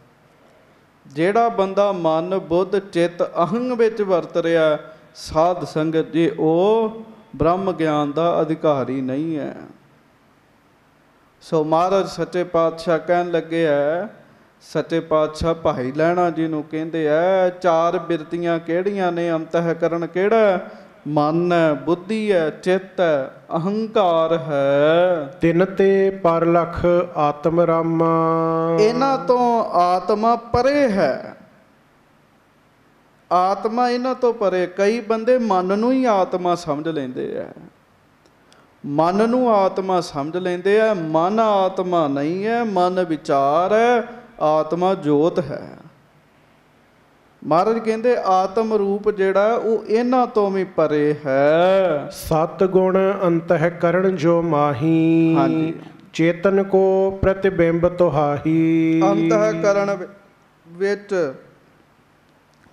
ਜਿਹੜਾ ਬੰਦਾ ਮਨ, ਬੁੱਧ, ਚਿੱਤ, ਅਹੰਗ ਵਿੱਚ ਵਰਤ ਰਿਹਾ ਸਾਧ ਸੰਗਤ ਜੀ, ਉਹ ਬ੍ਰਹਮ ਗਿਆਨ ਦਾ ਅਧਿਕਾਰੀ ਨਹੀਂ ਹੈ। ਸੋ ਮਹਾਰਾਜ ਸੱਚੇ ਪਾਤਸ਼ਾਹ ਕਹਿਣ ਲੱਗੇ ਹੈ, ਸੱਚੇ ਪਾਤਸ਼ਾਹ ਭਾਈ ਲਹਿਣਾ ਜੀ ਨੂੰ ਕਹਿੰਦੇ ਆ 4 ਬਿਰਤੀਆਂ ਕਿਹੜੀਆਂ ਨੇ? ਅੰਤঃਕਰਨ ਕਿਹੜਾ? ਮਨ ਹੈ, ਬੁੱਧੀ ਹੈ, ਚਿੱਤ ਹੈ, ਅਹੰਕਾਰ ਹੈ। 3 ਤੇ ਪਰਲਖ ਆਤਮ ਰਾਮਾ। ਇਹਨਾਂ ਤੋਂ ਆਤਮਾ ਪਰੇ ਹੈ। ਆਤਮਾ ਇਹਨਾਂ ਤੋਂ ਪਰੇ। ਕਈ ਬੰਦੇ ਮਨ ਨੂੰ ਹੀ ਆਤਮਾ ਸਮਝ ਲੈਂਦੇ ਆ, ਮਨ ਨੂੰ ਆਤਮਾ ਸਮਝ ਲੈਂਦੇ ਆ। ਮਨ ਆਤਮਾ ਨਹੀਂ ਹੈ, ਮਨ ਵਿਚਾਰ ਹੈ, ਆਤਮਾ ਜੋਤ ਹੈ। ਮਹਾਰਾਜ ਕਹਿੰਦੇ ਆਤਮ ਰੂਪ ਜਿਹੜਾ ਉਹ ਇਹਨਾਂ ਤੋਂ ਵੀ ਪਰੇ ਹੈ। ਸਤ ਗੁਣ ਅੰਤఃਕਰਣ ਜੋ ਮਾਹੀ, ਹਾਂਜੀ। ਚੇਤਨ ਕੋ ਪ੍ਰਤਿਬਿੰਬ ਤੁਹਾਹੀ। ਅੰਤःਕਰਣ ਵਿੱਚ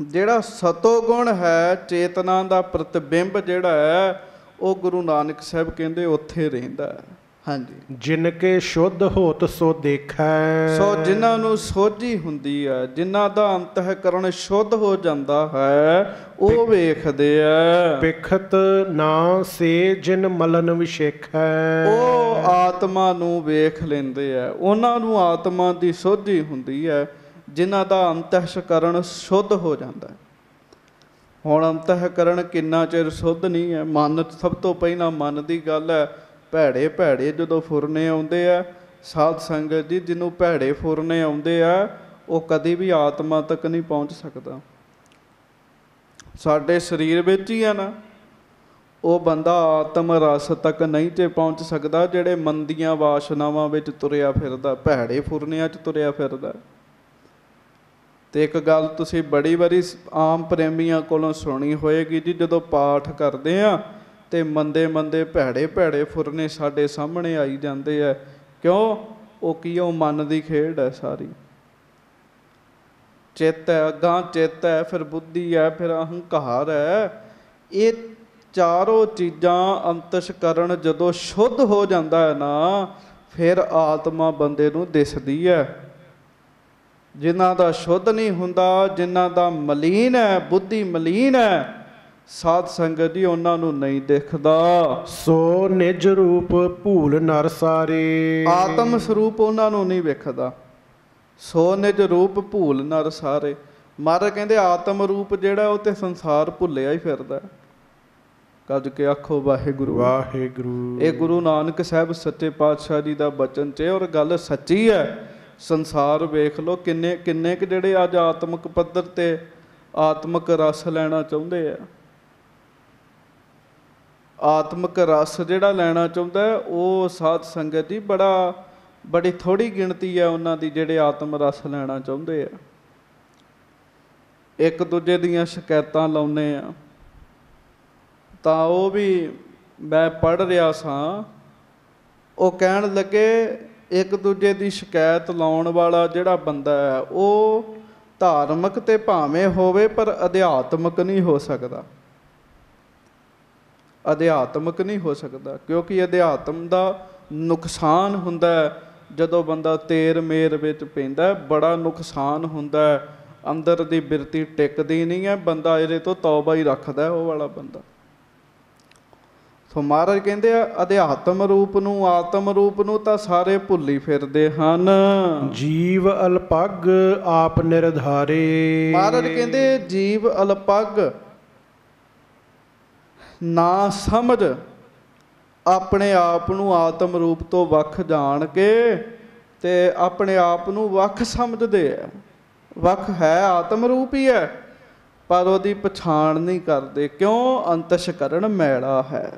ਜਿਹੜਾ ਸਤੋ ਗੁਣ ਹੈ, ਚੇਤਨਾ ਦਾ ਪ੍ਰਤਿਬਿੰਬ ਜਿਹੜਾ ਹੈ, ਉਹ ਗੁਰੂ ਨਾਨਕ ਸਾਹਿਬ ਕਹਿੰਦੇ ਉੱਥੇ ਰਹਿੰਦਾ ਹੈ। ਹਾਂਜੀ। ਜਿਨ ਕੇ ਸ਼ੁੱਧ ਹੋਤ ਸੋ ਦੇਖੈ। ਸੋ ਜਿਨ੍ਹਾਂ ਨੂੰ ਸੋਝੀ ਹੁੰਦੀ ਹੈ, ਜਿਨ੍ਹਾਂ ਦਾ ਅੰਤঃਕਰਣ ਸ਼ੁੱਧ ਹੋ ਜਾਂਦਾ ਹੈ, ਉਹ ਵੇਖਦੇ ਆ। ਪਿਖਤ ਨਾ ਸੇ ਜਿਨ ਮਲਨ ਵਿਸ਼ੇਖੈ। ਉਹ ਆਤਮਾ ਨੂੰ ਵੇਖ ਲੈਂਦੇ ਆ, ਉਹਨਾਂ ਨੂੰ ਆਤਮਾ ਦੀ ਸੋਝੀ ਹੁੰਦੀ ਹੈ, ਜਿਨ੍ਹਾਂ ਦਾ ਅੰਤঃਕਰਣ ਸ਼ੁੱਧ ਹੋ ਜਾਂਦਾ ਹੈ। ਹੁਣ ਅੰਤঃਕਰਣ ਕਿੰਨਾ ਚਿਰ ਸ਼ੁੱਧ ਨਹੀਂ ਹੈ। ਮਨ ਸਭ ਤੋਂ ਪਹਿਲਾਂ ਮਨ ਦੀ ਗੱਲ ਹੈ। ਭੈੜੇ ਭੈੜੇ ਜਦੋਂ ਫੁਰਨੇ ਆਉਂਦੇ ਆ, ਸਾਧ ਸੰਗਤ ਜੀ, ਜਿਹਨੂੰ ਭੈੜੇ ਫੁਰਨੇ ਆਉਂਦੇ ਆ, ਉਹ ਕਦੀ ਵੀ ਆਤਮਾ ਤੱਕ ਨਹੀਂ ਪਹੁੰਚ ਸਕਦਾ। ਸਾਡੇ ਸਰੀਰ ਵਿੱਚ ਹੀ ਆ ਨਾ, ਉਹ ਬੰਦਾ ਆਤਮ ਰਸ ਤੱਕ ਨਹੀਂ ਤੇ ਪਹੁੰਚ ਸਕਦਾ, ਜਿਹੜੇ ਮੰਦੀਆਂ ਵਾਸ਼ਨਾਵਾਂ ਵਿੱਚ ਤੁਰਿਆ ਫਿਰਦਾ, ਭੈੜੇ ਫੁਰਨਿਆਂ 'ਚ ਤੁਰਿਆ ਫਿਰਦਾ। ਤੇ ਇੱਕ ਗੱਲ ਤੁਸੀਂ ਬੜੀ ਵਾਰੀ ਆਮ ਪ੍ਰੇਮੀਆਂ ਕੋਲੋਂ ਸੁਣੀ ਹੋਏਗੀ ਜੀ, ਜਦੋਂ ਪਾਠ ਕਰਦੇ ਆ ਤੇ ਮੰਦੇ ਮੰਦੇ ਭੈੜੇ ਭੈੜੇ ਫੁਰਨੇ ਸਾਡੇ ਸਾਹਮਣੇ ਆਈ ਜਾਂਦੇ ਆ। ਕਿਉਂ? ਉਹ ਕੀ, ਉਹ ਮਨ ਦੀ ਖੇਡ ਹੈ ਸਾਰੀ। ਚਿੱਤ ਹੈ, ਅੱਗਾਂ ਚਿੱਤ ਹੈ, ਫਿਰ ਬੁੱਧੀ ਹੈ, ਫਿਰ ਅਹੰਕਾਰ ਹੈ। ਇਹ ਚਾਰੋਂ ਚੀਜ਼ਾਂ ਅੰਤਸ਼ਕਰਨ ਜਦੋਂ ਸ਼ੁੱਧ ਹੋ ਜਾਂਦਾ ਹੈ ਨਾ, ਫਿਰ ਆਤਮਾ ਬੰਦੇ ਨੂੰ ਦਿਸਦੀ ਹੈ। ਜਿਨ੍ਹਾਂ ਦਾ ਸ਼ੁੱਧ ਨਹੀਂ ਹੁੰਦਾ, ਜਿਨ੍ਹਾਂ ਦਾ ਮਲੀਨ ਹੈ, ਬੁੱਧੀ ਮਲੀਨ ਹੈ, ਸਾਧ ਸੰਗਤ ਜੀ, ਉਹਨਾਂ ਨੂੰ ਨਹੀਂ ਦਿਖਦਾ। ਸੋ ਨਿਜ ਰੂਪ ਭੂਲ ਨਰ ਸਾਰੇ। ਆਤਮ ਸਰੂਪ ਉਹਨਾਂ ਨੂੰ ਨਹੀਂ ਵੇਖਦਾ। ਸੋ ਨਿਜ ਰੂਪ ਭੂਲ ਨਰ ਸਾਰੇ। ਮਹਾਰਾਜ ਕਹਿੰਦੇ ਆਤਮ ਰੂਪ ਜਿਹੜਾ ਉਹ ਤੇ ਸੰਸਾਰ ਭੁੱਲਿਆ ਹੀ ਫਿਰਦਾ। ਕੱਜ ਕੇ ਆਖੋ ਵਾਹਿਗੁਰੂ ਵਾਹਿਗੁਰੂ। ਇਹ ਗੁਰੂ ਨਾਨਕ ਸਾਹਿਬ ਸੱਚੇ ਪਾਤਸ਼ਾਹ ਜੀ ਦਾ ਬਚਨ 'ਚ, ਔਰ ਗੱਲ ਸੱਚੀ ਹੈ। ਸੰਸਾਰ ਵੇਖ ਲਓ, ਕਿੰਨੇ ਕਿੰਨੇ ਕੁ ਜਿਹੜੇ ਅੱਜ ਆਤਮਿਕ ਪੱਧਰ ਤੇ ਆਤਮਿਕ ਰਸ ਲੈਣਾ ਚਾਹੁੰਦੇ ਆ। ਆਤਮਿਕ ਰਸ ਜਿਹੜਾ ਲੈਣਾ ਚਾਹੁੰਦਾ, ਉਹ ਸਾਧ ਸੰਗਤ ਜੀ ਬੜੀ ਥੋੜੀ ਗਿਣਤੀ ਹੈ ਉਹਨਾਂ ਦੀ ਜਿਹੜੇ ਆਤਮ ਰਸ ਲੈਣਾ ਚਾਹੁੰਦੇ ਆ। ਇੱਕ ਦੂਜੇ ਦੀਆਂ ਸ਼ਿਕਾਇਤਾਂ ਲਾਉਂਦੇ ਆ, ਤਾਂ ਉਹ ਵੀ ਮੈਂ ਪੜ੍ਹ ਰਿਹਾ ਸਾਂ, ਉਹ ਕਹਿਣ ਲੱਗੇ ਇੱਕ ਦੂਜੇ ਦੀ ਸ਼ਿਕਾਇਤ ਲਾਉਣ ਵਾਲਾ ਜਿਹੜਾ ਬੰਦਾ ਹੈ, ਉਹ ਧਾਰਮਿਕ ਤੇ ਭਾਵੇਂ ਹੋਵੇ ਪਰ ਅਧਿਆਤਮਿਕ ਨਹੀਂ ਹੋ ਸਕਦਾ। ਅਧਿਆਤਮਿਕ ਨਹੀਂ ਹੋ ਸਕਦਾ, ਕਿਉਂਕਿ ਅਧਿਆਤਮ ਦਾ ਨੁਕਸਾਨ ਹੁੰਦਾ ਜਦੋਂ ਬੰਦਾ ਤੇਰ ਮੇਰ ਵਿੱਚ ਪੈਂਦਾ। ਬੜਾ ਨੁਕਸਾਨ ਹੁੰਦਾ, ਅੰਦਰ ਦੀ ਬਿਰਤੀ ਟਿਕਦੀ ਨਹੀਂ ਹੈ, ਬੰਦਾ ਇਹਦੇ ਤੋਂ ਤੌਬਾ ਹੀ ਰੱਖਦਾ ਉਹ ਵਾਲਾ ਬੰਦਾ। ਸੋ ਮਹਾਰਾਜ ਕਹਿੰਦੇ ਆ ਅਧਿਆਤਮ ਰੂਪ ਨੂੰ, ਆਤਮ ਰੂਪ ਨੂੰ ਤਾਂ ਸਾਰੇ ਭੁੱਲੀ ਫਿਰਦੇ ਹਨ। ਜੀਵ ਅਲਪਗ ਆਪ ਨਿਰਧਾਰੇ। ਮਹਾਰਾਜ ਕਹਿੰਦੇ ਜੀਵ ਅਲਪਗ, ਨਾ ਸਮਝ, ਆਪਣੇ ਆਪ ਨੂੰ ਆਤਮ ਰੂਪ ਤੋਂ ਵੱਖ ਜਾਣ ਕੇ ਤੇ ਆਪਣੇ ਆਪ ਨੂੰ ਵੱਖ ਸਮਝਦੇ ਆ। ਵੱਖ ਹੈ, ਆਤਮ ਰੂਪ ਹੀ ਹੈ, ਪਰ ਉਹਦੀ ਪਛਾਣ ਨਹੀਂ ਕਰਦੇ। ਕਿਉਂ? ਅੰਤਸ਼ਕਰਨ ਮੈਲਾ ਹੈ।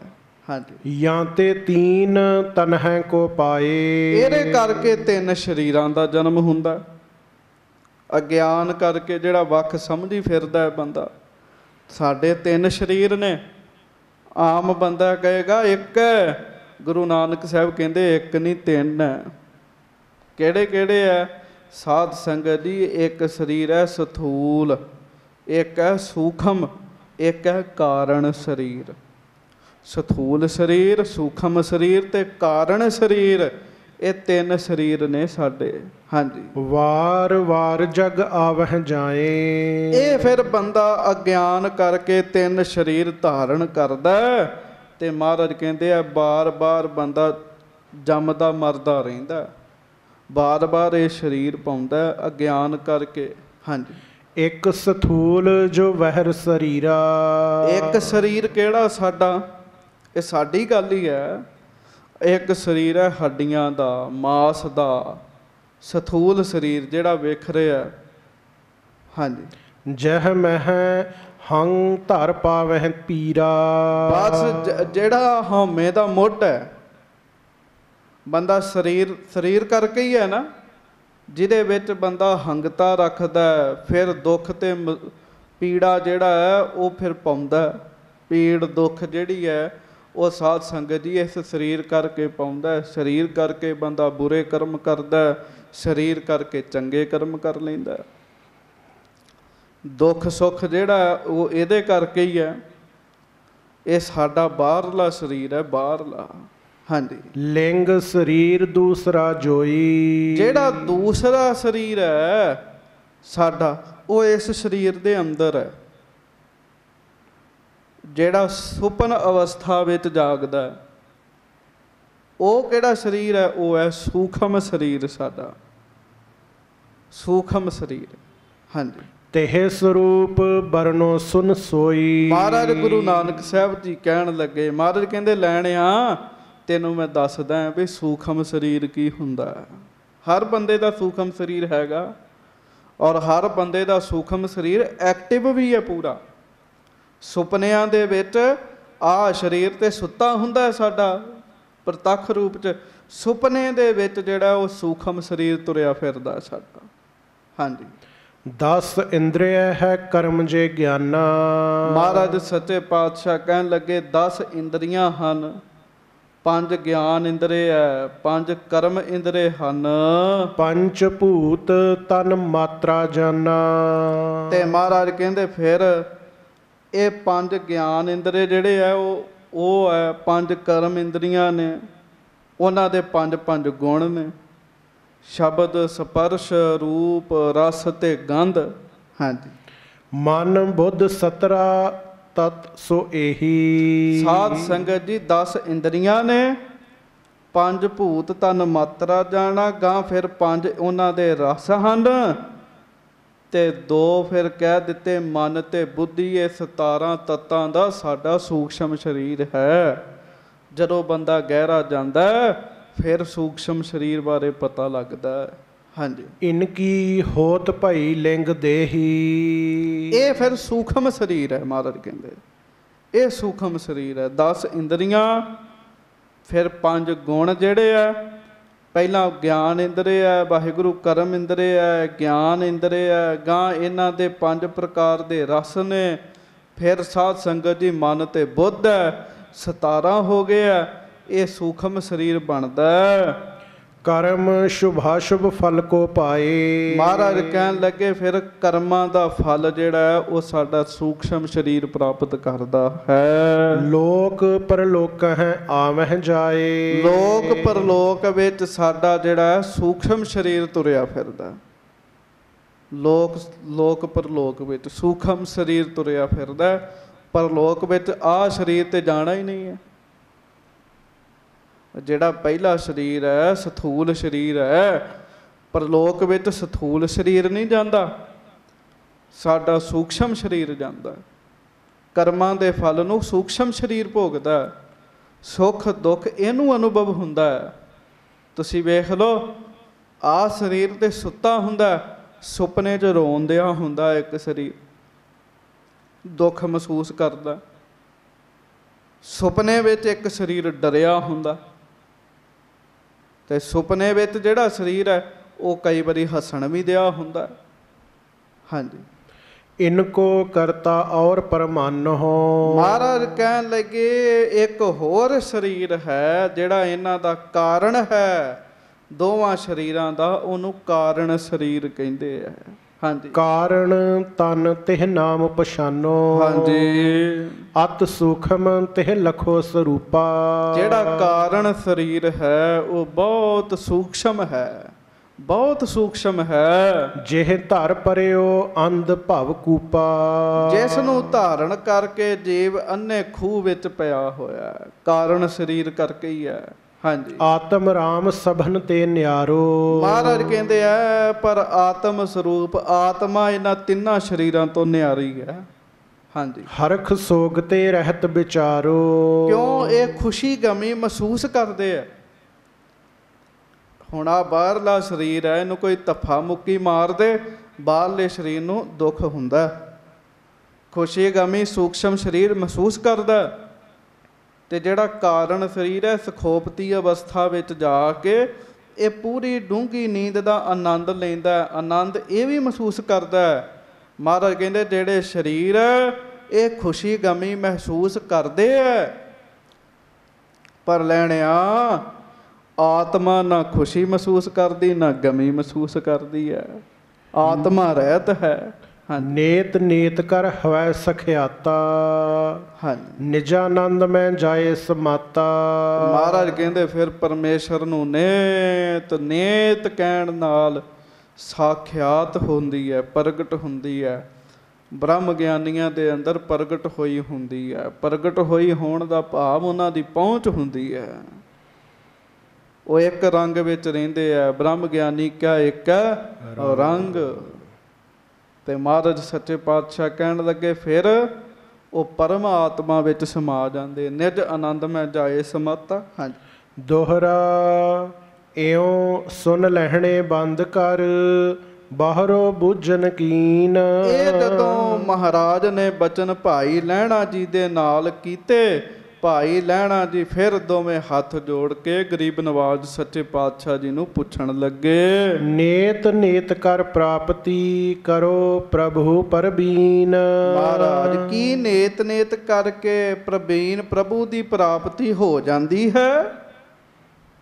ਹਾਂਜੀ। ਜਾਂ ਤੇ ਤੀਨ ਤਨਹਿ ਕੋ ਪਾਏ। ਇਹਦੇ ਕਰਕੇ ਤਿੰਨ ਸਰੀਰਾਂ ਦਾ ਜਨਮ ਹੁੰਦਾ। ਅਗਿਆਨ ਕਰਕੇ ਜਿਹੜਾ ਵੱਖ ਸਮਝੀ ਫਿਰਦਾ ਹੈ ਬੰਦਾ। ਸਾਡੇ ਤਿੰਨ ਸਰੀਰ ਨੇ। ਆਮ ਬੰਦਾ ਕਹੇਗਾ ਇੱਕ ਹੈ, ਗੁਰੂ ਨਾਨਕ ਸਾਹਿਬ ਕਹਿੰਦੇ ਇੱਕ ਨਹੀਂ ਤਿੰਨ ਹੈ। ਕਿਹੜੇ ਕਿਹੜੇ ਹੈ? ਸਾਧ ਸੰਗਤ ਜੀ, ਇੱਕ ਸਰੀਰ ਹੈ ਸਥੂਲ, ਇੱਕ ਹੈ ਸੂਖਮ, ਇੱਕ ਹੈ ਕਾਰਨ ਸਰੀਰ। ਸਥੂਲ ਸਰੀਰ, ਸੂਖਮ ਸਰੀਰ ਤੇ ਕਾਰਨ ਸਰੀਰ, ਇਹ ਤਿੰਨ ਸਰੀਰ ਨੇ ਸਾਡੇ। ਹਾਂਜੀ। ਵਾਰ ਵਾਰ ਜਗ ਆਵਹਿ ਜਾਏ। ਇਹ ਫਿਰ ਬੰਦਾ ਅਗਿਆਨ ਕਰਕੇ ਤਿੰਨ ਸਰੀਰ ਧਾਰਨ ਕਰਦਾ ਤੇ ਮਹਾਰਾਜ ਕਹਿੰਦੇ ਆ ਬਾਰ ਬਾਰ ਬੰਦਾ ਜੰਮਦਾ ਮਰਦਾ ਰਹਿੰਦਾ। ਬਾਰ ਬਾਰ ਇਹ ਸਰੀਰ ਪਾਉਂਦਾ ਅਗਿਆਨ ਕਰਕੇ। ਹਾਂਜੀ। ਇੱਕ ਸਥੂਲ ਜੋ ਵਹਿਰ ਸਰੀਰਾ। ਇੱਕ ਸਰੀਰ ਕਿਹੜਾ ਸਾਡਾ? ਇਹ ਸਾਡੀ ਗੱਲ ਹੀ ਹੈ। ਇੱਕ ਸਰੀਰ ਹੈ ਹੱਡੀਆਂ ਦਾ, ਮਾਸ ਦਾ, ਸਥੂਲ ਸਰੀਰ ਜਿਹੜਾ ਵੇਖ ਰਿਹਾ। ਹਾਂਜੀ। ਜਹ ਮਹਿ ਹੰ ਧਰ ਪਾਵਹਿ ਪੀਰਾ। ਬਸ ਜਿਹੜਾ ਹਉਮੈ ਦਾ ਮੁੱਢ ਹੈ, ਬੰਦਾ ਸਰੀਰ ਕਰਕੇ ਹੀ ਹੈ ਨਾ। ਜਿਹਦੇ ਵਿੱਚ ਬੰਦਾ ਹੰਗਤਾ ਰੱਖਦਾ ਹੈ, ਫਿਰ ਦੁੱਖ ਤੇ ਪੀੜਾ ਜਿਹੜਾ ਹੈ ਉਹ ਫਿਰ ਪਾਉਂਦਾ। ਪੀੜ ਦੁੱਖ ਜਿਹੜੀ ਹੈ ਉਹ ਸਾਧ ਸੰਗਤ ਜੀ ਇਸ ਸਰੀਰ ਕਰਕੇ ਪਾਉਂਦਾ। ਸਰੀਰ ਕਰਕੇ ਬੰਦਾ ਬੁਰੇ ਕਰਮ ਕਰਦਾ, ਸਰੀਰ ਕਰਕੇ ਚੰਗੇ ਕਰਮ ਕਰ ਲੈਂਦਾ। ਦੁੱਖ ਸੁੱਖ ਜਿਹੜਾ ਉਹ ਇਹਦੇ ਕਰਕੇ ਹੀ ਹੈ। ਇਹ ਸਾਡਾ ਬਾਹਰਲਾ ਸਰੀਰ ਹੈ, ਬਾਹਰਲਾ। ਹਾਂਜੀ, ਲਿੰਗ ਸਰੀਰ ਦੂਸਰਾ ਜੋਈ। ਜਿਹੜਾ ਦੂਸਰਾ ਸਰੀਰ ਹੈ ਸਾਡਾ ਉਹ ਇਸ ਸਰੀਰ ਦੇ ਅੰਦਰ ਹੈ। ਜਿਹੜਾ ਸੁਪਨ ਅਵਸਥਾ ਵਿੱਚ ਜਾਗਦਾ ਹੈ, ਉਹ ਕਿਹੜਾ ਸਰੀਰ ਹੈ? ਉਹ ਹੈ ਸੂਖਮ ਸਰੀਰ ਸਾਡਾ, ਸੂਖਮ ਸਰੀਰ। ਹਾਂਜੀ, ਤਿਹ ਸਰੂਪ ਬਰਨੋ ਸੁਨ ਸੋਈ। ਮਹਾਰਾਜ ਗੁਰੂ ਨਾਨਕ ਸਾਹਿਬ ਜੀ ਕਹਿਣ ਲੱਗੇ, ਮਹਾਰਾਜ ਕਹਿੰਦੇ ਲੈਣਿਆ ਤੈਨੂੰ ਮੈਂ ਦੱਸਦਾ ਵੀ ਸੂਖਮ ਸਰੀਰ ਕੀ ਹੁੰਦਾ। ਹਰ ਬੰਦੇ ਦਾ ਸੂਖਮ ਸਰੀਰ ਹੈਗਾ, ਔਰ ਹਰ ਬੰਦੇ ਦਾ ਸੂਖਮ ਸਰੀਰ ਐਕਟਿਵ ਵੀ ਹੈ ਪੂਰਾ। ਸੁਪਨਿਆਂ ਦੇ ਵਿੱਚ ਆਹ ਸਰੀਰ ਤੇ ਸੁੱਤਾ ਹੁੰਦਾ ਹੈ ਸਾਡਾ ਪ੍ਰਤੱਖ ਰੂਪ 'ਚ, ਸੁਪਨੇ ਦੇ ਵਿੱਚ ਜਿਹੜਾ ਉਹ ਸੂਖਮ ਸਰੀਰ ਤੁਰਿਆ ਫਿਰਦਾ ਸਾਡਾ। ਹਾਂਜੀ, 10 ਇੰਦਰੀਆ ਹੈ ਕਰਮ ਜੇ ਗਿਆਨਾ। ਮਹਾਰਾਜ ਸੱਚੇ ਪਾਤਸ਼ਾਹ ਕਹਿਣ ਲੱਗੇ 10 ਇੰਦਰੀਆਂ ਹਨ, 5 ਗਿਆਨ ਇੰਦਰੇ ਹੈ, 5 ਕਰਮ ਇੰਦਰੇ ਹਨ, 5 ਭੂਤ ਤਨ ਮਾਤਰਾ ਜਾਨਾ। ਤੇ ਮਹਾਰਾਜ ਕਹਿੰਦੇ ਫਿਰ ਇਹ 5 ਗਿਆਨ ਇੰਦਰੇ ਜਿਹੜੇ ਹੈ ਉਹ ਹੈ, 5 ਕਰਮ ਇੰਦਰੀਆਂ ਨੇ, ਉਹਨਾਂ ਦੇ 5 ਗੁਣ ਨੇ, ਸ਼ਬਦ ਸਪਰਸ਼ ਰੂਪ ਰਸ ਤੇ ਗੰਧ। ਹਾਂਜੀ, ਮਨ ਬੁੱਧ 17 ਤਤ ਸੋ ਇਹੀ। ਸਾਧ ਸੰਗਤ ਜੀ 10 ਇੰਦਰੀਆਂ ਨੇ, 5 ਭੂਤ ਤਨ ਮਾਤਰਾ ਜਾਣਾ, ਗਾਂ ਫਿਰ 5 ਉਹਨਾਂ ਦੇ ਰਸ ਹਨ, ਤੇ 2 ਫਿਰ ਕਹਿ ਦਿੱਤੇ ਮਨ ਤੇ ਬੁੱਧੀ। ਇਹ 17 ਤੱਤਾਂ ਦਾ ਸਾਡਾ ਸੂਖਸ਼ਮ ਸਰੀਰ ਹੈ। ਜਦੋਂ ਬੰਦਾ ਗਹਿਰਾ ਜਾਂਦਾ ਫਿਰ ਸੂਖਸ਼ਮ ਸਰੀਰ ਬਾਰੇ ਪਤਾ ਲੱਗਦਾ। ਹਾਂਜੀ, ਇਨਕੀ ਹੋਤ ਭਈ ਲਿੰਗ ਦੇਹੀ। ਇਹ ਫਿਰ ਸੂਖਮ ਸਰੀਰ ਹੈ। ਮਹਾਰਾਜ ਕਹਿੰਦੇ ਇਹ ਸੂਖਮ ਸਰੀਰ ਹੈ। 10 ਇੰਦਰੀਆਂ, ਫਿਰ 5 ਗੁਣ ਜਿਹੜੇ ਆ, ਪਹਿਲਾਂ ਗਿਆਨ ਇੰਦਰੇ ਹੈ, ਵਾਹਿਗੁਰੂ ਕਰਮ ਇੰਦਰੇ ਹੈ, ਗਿਆਨ ਇੰਦਰੇ ਹੈ, ਗਾਂ ਇਹਨਾਂ ਦੇ 5 ਪ੍ਰਕਾਰ ਦੇ ਰਸ ਨੇ, ਫਿਰ ਸਾਧ ਸੰਗਤ ਜੀ ਮਨ ਤੇ ਬੁੱਧ ਹੈ, 17 ਹੋ ਗਏ ਆ। ਇਹ ਸੂਖਮ ਸਰੀਰ ਬਣਦਾ। ਕਰਮ ਸ਼ੁਭਾਸ਼ੁਭ ਫਲ ਕੋ ਪਾਏ। ਮਹਾਰਾਜ ਕਹਿਣ ਲੱਗੇ ਫਿਰ ਕਰਮਾਂ ਦਾ ਫਲ ਜਿਹੜਾ ਹੈ ਉਹ ਸਾਡਾ ਸੂਖਸ਼ਮ ਸਰੀਰ ਪ੍ਰਾਪਤ ਕਰਦਾ ਹੈ। ਲੋਕ ਪਰਲੋਕ ਹੈ ਆਵਹਿ ਜਾਏ। ਲੋਕ ਪਰਲੋਕ ਵਿੱਚ ਸਾਡਾ ਜਿਹੜਾ ਹੈ ਸੂਖਸ਼ਮ ਸਰੀਰ ਤੁਰਿਆ ਫਿਰਦਾ। ਲੋਕ ਪਰਲੋਕ ਵਿੱਚ ਸੂਖਮ ਸਰੀਰ ਤੁਰਿਆ ਫਿਰਦਾ। ਪਰਲੋਕ ਵਿੱਚ ਆਹ ਸਰੀਰ ਤੇ ਜਾਣਾ ਹੀ ਨਹੀਂ ਹੈ। ਜਿਹੜਾ ਪਹਿਲਾ ਸਰੀਰ ਹੈ ਸਥੂਲ ਸਰੀਰ ਹੈ, ਪਰਲੋਕ ਵਿੱਚ ਸਥੂਲ ਸਰੀਰ ਨਹੀਂ ਜਾਂਦਾ, ਸਾਡਾ ਸੂਖਸ਼ਮ ਸਰੀਰ ਜਾਂਦਾ। ਕਰਮਾਂ ਦੇ ਫਲ ਨੂੰ ਸੂਖਸ਼ਮ ਸਰੀਰ ਭੋਗਦਾ। ਸੁੱਖ ਦੁੱਖ ਇਹਨੂੰ ਅਨੁਭਵ ਹੁੰਦਾ ਹੈ। ਤੁਸੀਂ ਵੇਖ ਲਓ, ਆਹ ਸਰੀਰ ਤੇ ਸੁੱਤਾ ਹੁੰਦਾ, ਸੁਪਨੇ 'ਚ ਰੋਂਦਿਆ ਹੁੰਦਾ ਇੱਕ ਸਰੀਰ, ਦੁੱਖ ਮਹਿਸੂਸ ਕਰਦਾ। ਸੁਪਨੇ ਵਿੱਚ ਇੱਕ ਸਰੀਰ ਡਰਿਆ ਹੁੰਦਾ, ਤੇ ਸੁਪਨੇ ਵਿੱਚ ਜਿਹੜਾ ਸਰੀਰ ਹੈ ਉਹ ਕਈ ਵਾਰੀ ਹੱਸਣ ਵੀ ਦਿਆ ਹੁੰਦਾ। ਹਾਂਜੀ, ਇਨਕੋ ਕਰਤਾ ਔਰ ਪਰਮਾਨੁ। ਮਹਾਰਾਜ ਕਹਿਣ ਲੱਗੇ ਇੱਕ ਹੋਰ ਸਰੀਰ ਹੈ ਜਿਹੜਾ ਇਹਨਾਂ ਦਾ ਕਾਰਨ ਹੈ। ਦੋਵਾਂ ਸਰੀਰਾਂ ਦਾ ਉਹਨੂੰ ਕਾਰਨ ਸਰੀਰ ਕਹਿੰਦੇ ਆ। ਹਾਂਜੀ, ਕਾਰਨ ਤਨ ਤਿਹ ਨਾਮ ਪਛਾਨੋ। ਹਾਂਜੀ, ਅਤ ਸੂਖਮ ਤਿਹ ਲਖੋ ਸਰੂਪਾ। ਜਿਹੜਾ ਕਾਰਨ ਸਰੀਰ ਹੈ ਉਹ ਬਹੁਤ ਸੂਖਸ਼ਮ ਹੈ, ਬਹੁਤ ਸੂਖਸ਼ਮ ਹੈ। ਜਿਹ ਧਰ ਪਰਿਓ ਅੰਧ ਭਵ ਕੂਪਾ। ਜਿਸ ਨੂੰ ਧਾਰਨ ਕਰਕੇ ਜੀਵ ਅੰਨੇ ਖੂਹ ਵਿੱਚ ਪਿਆ ਹੋਇਆ, ਕਾਰਨ ਸਰੀਰ ਕਰਕੇ ਹੀ ਹੈ। ਹਾਂਜੀ, ਆਤਮ ਰਾਮ ਸਭਨ ਤੇ ਨਿਆਰੋ। ਮਹਾਰਾਜ ਕਹਿੰਦੇ ਆ ਪਰ ਆਤਮ ਸਰੂਪ ਆਤਮਾ ਇਹਨਾਂ ਤਿੰਨਾਂ ਸਰੀਰਾਂ ਤੋਂ ਨਿਆਰੀ ਹੈ। ਹਾਂਜੀ, ਹਰਖ ਸੋਗ ਤੇ ਰਹਿਤ ਵਿਚਾਰੋ। ਕਿਉਂ? ਇਹ ਖੁਸ਼ੀ ਗਮੀ ਮਹਿਸੂਸ ਕਰਦੇ ਆ। ਹੁਣ ਆ ਬਾਹਰਲਾ ਸਰੀਰ ਹੈ, ਇਹਨੂੰ ਕੋਈ ਧੱਫਾ ਮੁੱਕੀ ਮਾਰ ਦੇ, ਬਾਹਰਲੇ ਸਰੀਰ ਨੂੰ ਦੁੱਖ ਹੁੰਦਾ। ਖੁਸ਼ੀ ਗਮੀ ਸੂਖਸ਼ਮ ਸਰੀਰ ਮਹਿਸੂਸ ਕਰਦਾ। ਤੇ ਜਿਹੜਾ ਕਾਰਨ ਸਰੀਰ ਹੈ ਸਖੋਪਤੀ ਅਵਸਥਾ ਵਿੱਚ ਜਾ ਕੇ ਇਹ ਪੂਰੀ ਡੂੰਘੀ ਨੀਂਦ ਦਾ ਆਨੰਦ ਲੈਂਦਾ ਹੈ। ਆਨੰਦ ਇਹ ਵੀ ਮਹਿਸੂਸ ਕਰਦਾ ਹੈ। ਮਹਾਰਾਜ ਕਹਿੰਦੇ ਜਿਹੜੇ ਸਰੀਰ ਇਹ ਖੁਸ਼ੀ ਗਮੀ ਮਹਿਸੂਸ ਕਰਦੇ ਹੈ, ਪਰ ਲੈਣਿਆ ਆਤਮਾ ਨਾ ਖੁਸ਼ੀ ਮਹਿਸੂਸ ਕਰਦੀ ਨਾ ਗਮੀ ਮਹਿਸੂਸ ਕਰਦੀ ਹੈ। ਆਤਮਾ ਰਹਿਤ ਹੈ। ਨੇਤ ਨੇਤ ਕਰ ਹਵੈ ਸਖਿਆਤਾ, ਨਿਜਾਨੰਦ ਮੈਂ ਜਾਏ ਸਮਾਤਾ। ਮਹਾਰਾਜ ਕਹਿੰਦੇ ਫਿਰ ਪਰਮੇਸ਼ਰ ਨੂੰ ਨੇਤ ਨੇਤ ਕਹਿਣ ਨਾਲ ਸਾਖਿਆਤ ਹੁੰਦੀ ਹੈ, ਪ੍ਰਗਟ ਹੁੰਦੀ ਹੈ। ਬ੍ਰਹਮ ਗਿਆਨੀਆਂ ਦੇ ਅੰਦਰ ਪ੍ਰਗਟ ਹੋਈ ਹੁੰਦੀ ਹੈ। ਪ੍ਰਗਟ ਹੋਈ ਹੋਣ ਦਾ ਭਾਵ ਉਹਨਾਂ ਦੀ ਪਹੁੰਚ ਹੁੰਦੀ ਹੈ। ਉਹ ਇੱਕ ਰੰਗ ਵਿੱਚ ਰਹਿੰਦੇ ਆ। ਬ੍ਰਹਮ ਗਿਆਨੀ ਕਿਆ ਇੱਕ ਰੰਗ। ਤੇ ਮਹਾਰਾਜ ਸੱਚੇ ਪਾਤਸ਼ਾਹ ਕਹਿਣ ਲੱਗੇ ਫਿਰ ਉਹ ਪਰਮਾਤਮਾ ਵਿੱਚ ਸਮਾ ਜਾਂਦੇ। ਨਿਜ ਆਨੰਦ ਮੈਂ ਜਾਏ ਸਮਾਤਾ। ਹਾਂਜੀ। ਦੋਹਰਾ ਇਉਂ ਸੁਨ ਲਹਿਣੇ ਬੰਦ ਕਰ, ਬਾਹਰੋਂ ਬੁੱਝਣ ਕੀਨ। ਇਹ ਜਦੋਂ ਮਹਾਰਾਜ ਨੇ ਬਚਨ ਭਾਈ ਲਹਿਣਾ ਜੀ ਦੇ ਨਾਲ ਕੀਤੇ, ਭਾਈ ਲਹਿਣਾ ਜੀ ਫਿਰ ਦੋਵੇਂ ਹੱਥ ਜੋੜ ਕੇ ਗਰੀਬ ਨਵਾਜ ਸੱਚੇ ਪਾਤਸ਼ਾਹ ਜੀ ਨੂੰ ਪੁੱਛਣ ਲੱਗੇ, ਨੇਤ ਨੇਤ ਕਰ ਪ੍ਰਾਪਤੀ ਕਰੋ ਪ੍ਰਭੂ ਪਰਬੀਨ। ਮਹਾਰਾਜ ਕੀ ਨੇਤ ਨੇਤ ਕਰਕੇ ਪ੍ਰਬੀਨ ਪ੍ਰਭੂ ਦੀ ਪ੍ਰਾਪਤੀ ਹੋ ਜਾਂਦੀ ਹੈ?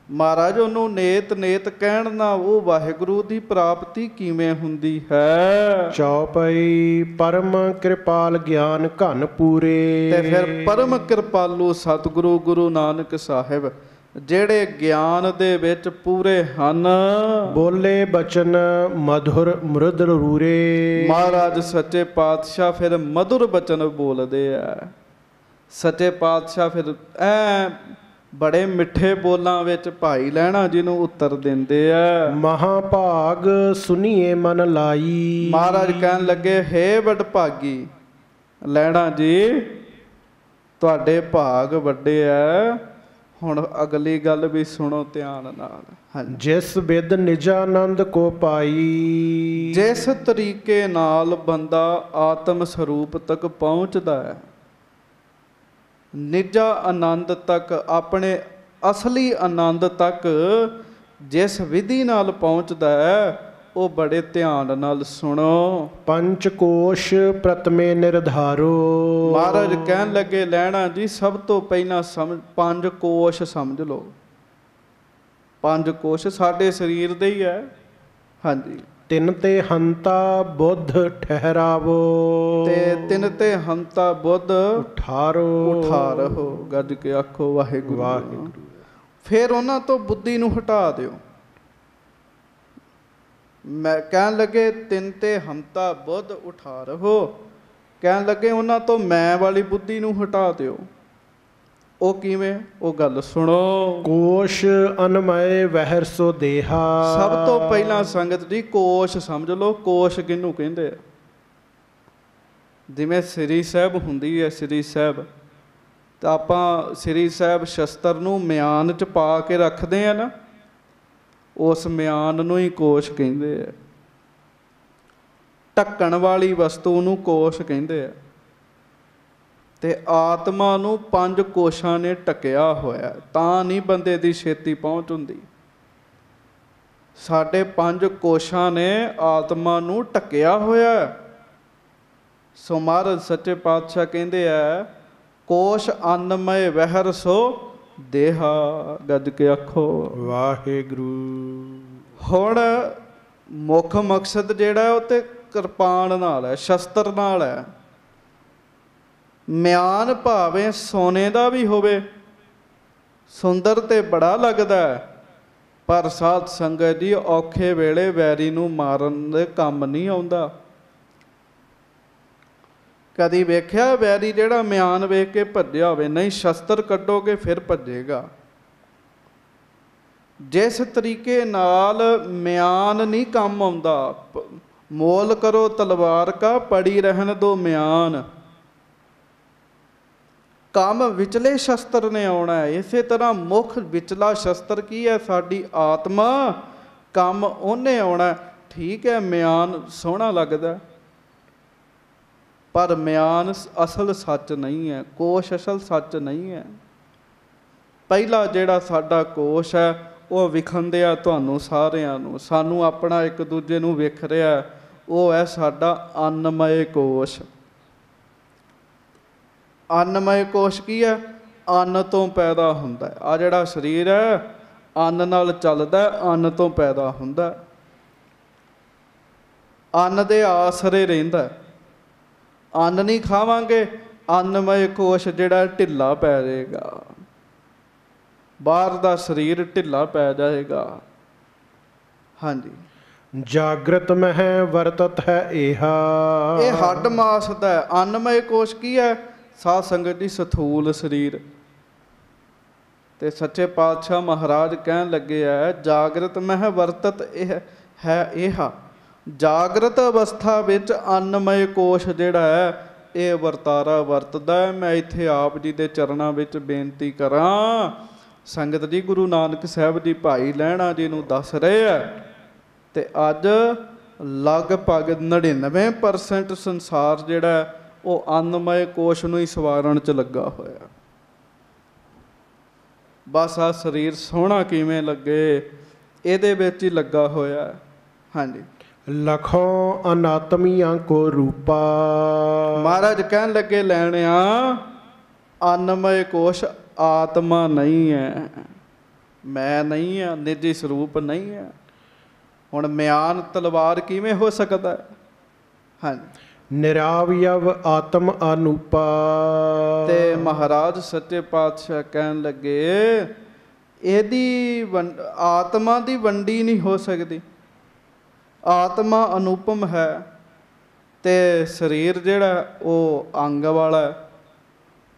ਮਹਾਰਾਜ ਉਹਨੂੰ ਨੇਤ ਨੇਤ ਕਹਿਣ ਨਾਲ ਉਹ ਵਾਹਿਗੁਰੂ ਦੀ ਪ੍ਰਾਪਤੀ ਕਿਵੇਂ ਹੁੰਦੀ ਹੈ? ਚੌਪਈ ਪਰਮ ਕਿਰਪਾਲ ਗਿਆਨ ਘਨ ਪੂਰੇ। ਤੇ ਫਿਰ ਪਰਮ ਕਿਰਪਾਲੂ ਸਤਿਗੁਰੂ ਗੁਰੂ ਨਾਨਕ ਸਾਹਿਬ ਜਿਹੜੇ ਗਿਆਨ ਦੇ ਵਿੱਚ ਪੂਰੇ ਹਨ, ਬੋਲੇ ਬਚਨ ਮਧੁਰ ਮృਦ ਰੂਰੇ। ਮਹਾਰਾਜ ਸੱਚੇ ਪਾਤਸ਼ਾਹ ਫਿਰ ਮਧੁਰ ਬਚਨ ਬੋਲਦੇ ਆ। ਸੱਚੇ ਪਾਤਸ਼ਾਹ ਫਿਰ ਐ ਬੜੇ ਮਿੱਠੇ ਬੋਲਾਂ ਵਿੱਚ ਭਾਈ ਲਹਿਣਾ ਜੀ ਨੂੰ ਉੱਤਰ ਦਿੰਦੇ ਆ। ਮਹਾਭਾਗ ਸੁਨੀਏ ਮਨ ਲਾਈ। ਮਹਾਰਾਜ ਕਹਿਣ ਲੱਗੇ, ਹੇ ਵਡਭਾਗੀ ਲਹਿਣਾ ਜੀ ਤੁਹਾਡੇ ਭਾਗ ਵੱਡੇ ਆ। ਹੁਣ ਅਗਲੀ ਗੱਲ ਵੀ ਸੁਣੋ ਧਿਆਨ ਨਾਲ। ਜਿਸ ਬਿਦ ਨਿਜਾਨੰਦ ਕੋ ਪਾਈ। ਜਿਸ ਤਰੀਕੇ ਨਾਲ ਬੰਦਾ ਆਤਮ ਸਰੂਪ ਤੱਕ ਪਹੁੰਚਦਾ ਹੈ, ਨਿੱਜਾ ਆਨੰਦ ਤੱਕ, ਆਪਣੇ ਅਸਲੀ ਆਨੰਦ ਤੱਕ ਜਿਸ ਵਿਧੀ ਨਾਲ ਪਹੁੰਚਦਾ ਹੈ, ਉਹ ਬੜੇ ਧਿਆਨ ਨਾਲ ਸੁਣੋ। ਪੰਚ ਕੋਸ਼ ਪ੍ਰਤਮੇ ਨਿਰਧਾਰੋ। ਮਹਾਰਾਜ ਕਹਿਣ ਲੱਗੇ, ਲੈਣਾ ਜੀ ਸਭ ਤੋਂ ਪਹਿਲਾਂ ਪੰਜ ਕੋਸ਼ ਸਮਝ ਲਓ। ਪੰਜ ਕੋਸ਼ ਸਾਡੇ ਸਰੀਰ ਦੇ ਹੀ ਹੈ। ਹਾਂਜੀ। ਤਿੰਨ ਤੇ ਹੰਤਾ ਬੁੱਧ ਠਹਿਰਾਵੋ। ਤੇ ਤਿੰਨ ਤੇ ਹੰਤਾ ਬੁੱਧ ਉਠਾਰੋ। ਉਠਾਰੋ ਗੱਜ ਕੇ ਆਖੋ ਵਾਹਿਗੁਰੂ ਵਾਹਿਗੁਰੂ। ਫਿਰ ਉਹਨਾਂ ਤੋਂ ਬੁੱਧੀ ਨੂੰ ਹਟਾ ਦਿਓ। ਮੈਂ ਕਹਿਣ ਲੱਗੇ ਤਿੰਨ ਤੇ ਹੰਤਾ ਬੁੱਧ ਉਠਾਰੋ, ਕਹਿਣ ਲੱਗੇ ਉਹਨਾਂ ਤੋਂ ਮੈਂ ਵਾਲੀ ਬੁੱਧੀ ਨੂੰ ਹਟਾ ਦਿਓ। ਉਹ ਕਿਵੇਂ? ਉਹ ਗੱਲ ਸੁਣੋ। ਕੋਸ਼ ਅਨਮਏ ਵਹਿਰ ਸੋ ਦੇਹਾ। ਸਭ ਤੋਂ ਪਹਿਲਾਂ ਸੰਗਤ ਜੀ ਕੋਸ਼ ਸਮਝ ਲਓ। ਕੋਸ਼ ਕਿਹਨੂੰ ਕਹਿੰਦੇ ਆ? ਜਿਵੇਂ ਸ੍ਰੀ ਸਾਹਿਬ ਹੁੰਦੀ ਹੈ, ਸ੍ਰੀ ਸਾਹਿਬ ਤਾਂ ਆਪਾਂ ਸ੍ਰੀ ਸਾਹਿਬ ਸ਼ਸਤਰ ਨੂੰ ਮਿਆਨ 'ਚ ਪਾ ਕੇ ਰੱਖਦੇ ਆ ਨਾ, ਉਸ ਮਿਆਨ ਨੂੰ ਹੀ ਕੋਸ਼ ਕਹਿੰਦੇ ਆ। ਢੱਕਣ ਵਾਲੀ ਵਸਤੂ ਨੂੰ ਕੋਸ਼ ਕਹਿੰਦੇ ਆ। ਤੇ ਆਤਮਾ ਨੂੰ ਪੰਜ ਕੋਸ਼ਾਂ ਨੇ ਢੱਕਿਆ ਹੋਇਆ, ਤਾਂ ਨਹੀਂ ਬੰਦੇ ਦੀ ਛੇਤੀ ਪਹੁੰਚ ਹੁੰਦੀ। ਸਾਡੇ ਪੰਜ ਕੋਸ਼ਾਂ ਨੇ ਆਤਮਾ ਨੂੰ ਢੱਕਿਆ ਹੋਇਆ। ਸੋ ਮਹਾਰਾਜ ਸੱਚੇ ਪਾਤਸ਼ਾਹ ਕਹਿੰਦੇ ਆ, ਕੋਸ਼ ਅੰਨਮਯ ਵਹਿਰ ਸੋ ਦੇਹਾ। ਗੱਜ ਕੇ ਆਖੋ ਵਾਹਿਗੁਰੂ। ਹੁਣ ਮੁੱਖ ਮਕਸਦ ਜਿਹੜਾ ਉਹ ਤੇ ਕਿਰਪਾਨ ਨਾਲ ਹੈ, ਸ਼ਸਤਰ ਨਾਲ ਹੈ। ਮਿਆਨ ਭਾਵੇਂ ਸੋਨੇ ਦਾ ਵੀ ਹੋਵੇ, ਸੁੰਦਰ ਤੇ ਬੜਾ ਲੱਗਦਾ, ਪਰ ਸਾਧ ਸੰਗਤ ਜੀ ਔਖੇ ਵੇਲੇ ਵੈਰੀ ਨੂੰ ਮਾਰਨ ਦੇ ਕੰਮ ਨਹੀਂ ਆਉਂਦਾ। ਕਦੀ ਵੇਖਿਆ ਵੈਰੀ ਜਿਹੜਾ ਮਿਆਨ ਵੇਖ ਕੇ ਭੱਜਿਆ ਹੋਵੇ? ਨਹੀਂ, ਸ਼ਸਤਰ ਕੱਢੋਗੇ ਫਿਰ ਭੱਜੇਗਾ। ਜਿਸ ਤਰੀਕੇ ਨਾਲ ਮਿਆਨ ਨਹੀਂ ਕੰਮ ਆਉਂਦਾ, ਮੋਲ ਕਰੋ ਤਲਵਾਰ ਕਾ ਪੜੀ ਰਹਿਣ ਦੋ ਮਿਆਨ, ਕੰਮ ਵਿਚਲੇ ਸ਼ਸਤਰ ਨੇ ਆਉਣਾ ਹੈ। ਇਸੇ ਤਰ੍ਹਾਂ ਮੁੱਖ ਵਿਚਲਾ ਸ਼ਸਤਰ ਕੀ ਹੈ? ਸਾਡੀ ਆਤਮਾ। ਕੰਮ ਉਹਨੇ ਆਉਣਾ। ਠੀਕ ਹੈ, ਮਿਆਨ ਸੋਹਣਾ ਲੱਗਦਾ, ਪਰ ਮਿਆਨ ਅਸਲ ਸੱਚ ਨਹੀਂ ਹੈ। ਕੋਸ਼ ਅਸਲ ਸੱਚ ਨਹੀਂ ਹੈ। ਪਹਿਲਾ ਜਿਹੜਾ ਸਾਡਾ ਕੋਸ਼ ਹੈ ਉਹ ਵਿਖਾਉਂਦੇ ਆ ਤੁਹਾਨੂੰ ਸਾਰਿਆਂ ਨੂੰ। ਸਾਨੂੰ ਆਪਣਾ ਇੱਕ ਦੂਜੇ ਨੂੰ ਵਿਖ ਰਿਹਾ, ਉਹ ਹੈ ਸਾਡਾ ਅੰਨਮय ਕੋਸ਼। ਅੰਨਮय ਕੋਸ਼ ਕੀ ਹੈ? ਅੰਨ ਤੋਂ ਪੈਦਾ ਹੁੰਦਾ। ਆ ਜਿਹੜਾ ਸਰੀਰ ਹੈ ਅੰਨ ਨਾਲ ਚੱਲਦਾ, ਅੰਨ ਤੋਂ ਪੈਦਾ ਹੁੰਦਾ, ਅੰਨ ਦੇ ਆਸਰੇ ਰਹਿੰਦਾ। ਅੰਨ ਨਹੀਂ ਖਾਵਾਂਗੇ, ਅੰਨਮय ਕੋਸ਼ ਜਿਹੜਾ ਢਿੱਲਾ ਪੈ ਜਾਏਗਾ, ਬਾਹਰ ਦਾ ਸਰੀਰ ਢਿੱਲਾ ਪੈ ਜਾਏਗਾ। ਹਾਂਜੀ। ਜਾਗਰਤ ਮਹਿ ਵਰਤਤ ਹੈ ਇਹਾ। ਇਹ ਹੱਡ ਮਾਸ ਦਾ ਹੈ। ਅੰਨਮय ਕੋਸ਼ ਕੀ ਹੈ? ਸਾਧ ਸੰਗਤ ਦੀ ਸਥੂਲ ਸਰੀਰ। ਤੇ ਸੱਚੇ ਪਾਤਸ਼ਾਹ ਮਹਾਰਾਜ ਕਹਿਣ ਲੱਗੇ ਹੈ ਜਾਗਰਤ ਮਹਿ ਵਰਤਤ ਇਹ ਹੈ ਇਹਾ। ਜਾਗਰਤ ਅਵਸਥਾ ਵਿੱਚ ਅੰਨਮय ਕੋਸ਼ ਜਿਹੜਾ ਹੈ ਇਹ ਵਰਤਾਰਾ ਵਰਤਦਾ ਹੈ। ਮੈਂ ਇੱਥੇ ਆਪ ਜੀ ਦੇ ਚਰਨਾਂ ਵਿੱਚ ਬੇਨਤੀ ਕਰਾਂ, ਸੰਗਤ ਜੀ ਗੁਰੂ ਨਾਨਕ ਸਾਹਿਬ ਜੀ ਭਾਈ ਲਹਿਣਾ ਜੀ ਨੂੰ ਦੱਸ ਰਹੇ ਆ, ਤੇ ਅੱਜ ਲਗਭਗ 99% ਸੰਸਾਰ ਜਿਹੜਾ ਉਹ ਅੰਨਮय ਕੋਸ਼ ਨੂੰ ਹੀ ਸਵਾਰਨ 'ਚ ਲੱਗਾ ਹੋਇਆ। ਬਸ ਆ ਸਰੀਰ ਸੋਹਣਾ ਕਿਵੇਂ ਲੱਗੇ ਇਹਦੇ ਵਿੱਚ ਹੀ ਲੱਗਾ ਹੋਇਆ। ਹਾਂਜੀ। ਲਖੋਂ ਅਨਾਤਮੀਆਂ ਕੋ ਰੂਪਾ। ਮਹਾਰਾਜ ਕਹਿਣ ਲੱਗੇ ਲੈਣਿਆ ਅੰਨਮय ਕੋਸ਼ ਆਤਮਾ ਨਹੀਂ ਹੈ, ਮੈਂ ਨਹੀਂ ਹਾਂ, ਨਿੱਜੀ ਸਰੂਪ ਨਹੀਂ ਹੈ। ਹੁਣ ਮਿਆਨ ਤਲਵਾਰ ਕਿਵੇਂ ਹੋ ਸਕਦਾ ਹੈ? ਹਾਂਜੀ। ਨਿਰਾਵਯਵ ਆਤਮ ਅਨੂਪਾ। ਤੇ ਮਹਾਰਾਜ ਸੱਚੇ ਪਾਤਸ਼ਾਹ ਕਹਿਣ ਲੱਗੇ ਇਹਦੀ ਆਤਮਾ ਦੀ ਵੰਡੀ ਨਹੀਂ ਹੋ ਸਕਦੀ। ਆਤਮਾ ਅਨੂਪਮ ਹੈ ਤੇ ਸਰੀਰ ਜਿਹੜਾ ਉਹ ਅੰਗ ਵਾਲਾ।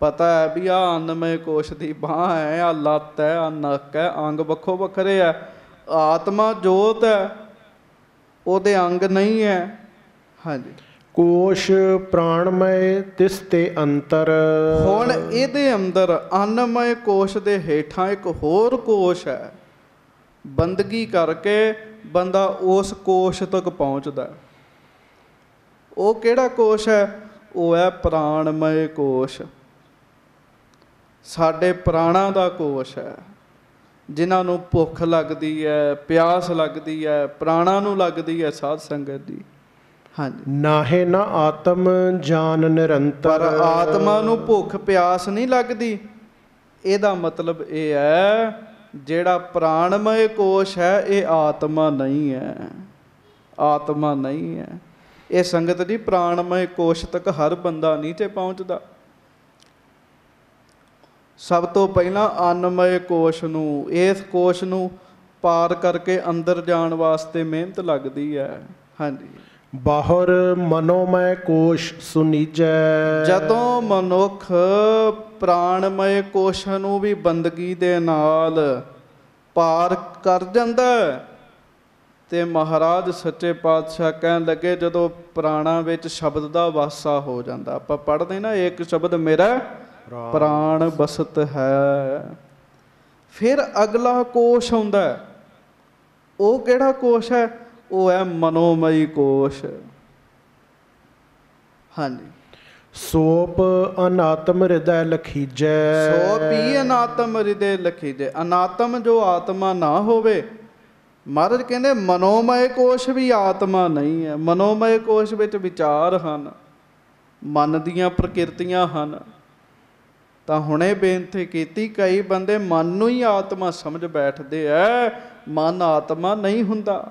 ਪਤਾ ਹੈ ਵੀ ਆਹ ਅੰਨਮय ਕੋਸ਼ ਦੀ ਬਾਂਹ ਹੈ, ਆਹ ਲੱਤ ਹੈ, ਆਹ ਨੱਕ ਹੈ, ਅੰਗ ਵੱਖੋ ਵੱਖਰੇ ਹੈ। ਆਤਮਾ ਜੋਤ ਹੈ, ਉਹਦੇ ਅੰਗ ਨਹੀਂ ਹੈ। ਹਾਂਜੀ। ਕੋਸ਼ ਪ੍ਰਾਣਮय ਤਿਸ ਤੇ ਅੰਤਰ। ਹੁਣ ਇਹਦੇ ਅੰਦਰ ਅੰਨਮय ਕੋਸ਼ ਦੇ ਹੇਠਾਂ ਇੱਕ ਹੋਰ ਕੋਸ਼ ਹੈ। ਬੰਦਗੀ ਕਰਕੇ ਬੰਦਾ ਉਸ ਕੋਸ਼ ਤੱਕ ਪਹੁੰਚਦਾ। ਉਹ ਕਿਹੜਾ ਕੋਸ਼ ਹੈ? ਉਹ ਹੈ ਪ੍ਰਾਣਮय ਕੋਸ਼। ਸਾਡੇ ਪ੍ਰਾਣਾਂ ਦਾ ਕੋਸ਼ ਹੈ। ਜਿਨ੍ਹਾਂ ਨੂੰ ਭੁੱਖ ਲੱਗਦੀ ਹੈ, ਪਿਆਸ ਲੱਗਦੀ ਹੈ, ਪ੍ਰਾਣਾਂ ਨੂੰ ਲੱਗਦੀ ਹੈ ਸਾਧ ਸੰਗਤ ਦੀ। ਹਾਂਜੀ। ਨਾਹੇ ਨਾ ਆਤਮ ਜਾਨ ਨਿਰੰਤਰ। ਪਰ ਆਤਮਾ ਨੂੰ ਭੁੱਖ ਪਿਆਸ ਨਹੀਂ ਲੱਗਦੀ। ਇਹਦਾ ਮਤਲਬ ਇਹ ਹੈ ਜਿਹੜਾ ਪ੍ਰਾਣਮय ਕੋਸ਼ ਹੈ ਇਹ ਆਤਮਾ ਨਹੀਂ ਹੈ, ਆਤਮਾ ਨਹੀਂ ਹੈ। ਇਹ ਸੰਗਤ ਦੀ ਪ੍ਰਾਣਮय ਕੋਸ਼ ਤੱਕ ਹਰ ਬੰਦਾ ਨਹੀਂ ਤੇ ਪਹੁੰਚਦਾ। ਸਭ ਤੋਂ ਪਹਿਲਾਂ ਅੰਨਮय ਕੋਸ਼ ਨੂੰ, ਇਸ ਕੋਸ਼ ਨੂੰ ਪਾਰ ਕਰਕੇ ਅੰਦਰ ਜਾਣ ਵਾਸਤੇ ਮਿਹਨਤ ਲੱਗਦੀ ਹੈ। ਹਾਂਜੀ। ਬਾਹਰ ਮਨੋਮय ਕੋਸ਼ ਸੁਨੀਜੈ। ਜਦੋਂ ਮਨੁੱਖ ਪ੍ਰਾਣਮय ਕੋਸ਼ ਨੂੰ ਵੀ ਬੰਦਗੀ ਦੇ ਨਾਲ ਪਾਰ ਕਰ ਜਾਂਦਾ ਤੇ ਮਹਾਰਾਜ ਸੱਚੇ ਪਾਤਸ਼ਾਹ ਕਹਿਣ ਲੱਗੇ ਜਦੋਂ ਪ੍ਰਾਣਾਂ ਵਿੱਚ ਸ਼ਬਦ ਦਾ ਵਾਸਾ ਹੋ ਜਾਂਦਾ। ਆਪਾਂ ਪੜ੍ਹਦੇ ਨਾ ਇੱਕ ਸ਼ਬਦ ਮੇਰਾ ਪ੍ਰਾਣ ਬਸਤ ਹੈ। ਫਿਰ ਅਗਲਾ ਕੋਸ਼ ਆਉਂਦਾ। ਉਹ ਕਿਹੜਾ ਕੋਸ਼ ਹੈ? ਉਹ ਹੈ ਮਨੋਮਈ ਕੋਸ਼। ਹਾਂਜੀ। ਸੋਪ ਅਨਾਤਮ ਹਿਰਦੈ ਲਖੀਜੈ। ਸੋਪ ਹੀ ਅਨਾਤਮ ਹਿਰਦੈ ਲਖੀਜੈ। ਅਨਾਤਮ ਜੋ ਆਤਮਾ ਨਾ ਹੋਵੇ। ਮਹਾਰਾਜ ਕਹਿੰਦੇ ਮਨੋਮय ਕੋਸ਼ ਵੀ ਆਤਮਾ ਨਹੀਂ ਹੈ। ਮਨੋਮय ਕੋਸ਼ ਵਿੱਚ ਵਿਚਾਰ ਹਨ, ਮਨ ਦੀਆਂ ਪ੍ਰਕਿਰਤੀਆਂ ਹਨ। ਤਾਂ ਹੁਣੇ ਬੇਨਤੀ ਕੀਤੀ, ਕਈ ਬੰਦੇ ਮਨ ਨੂੰ ਹੀ ਆਤਮਾ ਸਮਝ ਬੈਠਦੇ ਐ, ਮਨ ਆਤਮਾ ਨਹੀਂ ਹੁੰਦਾ।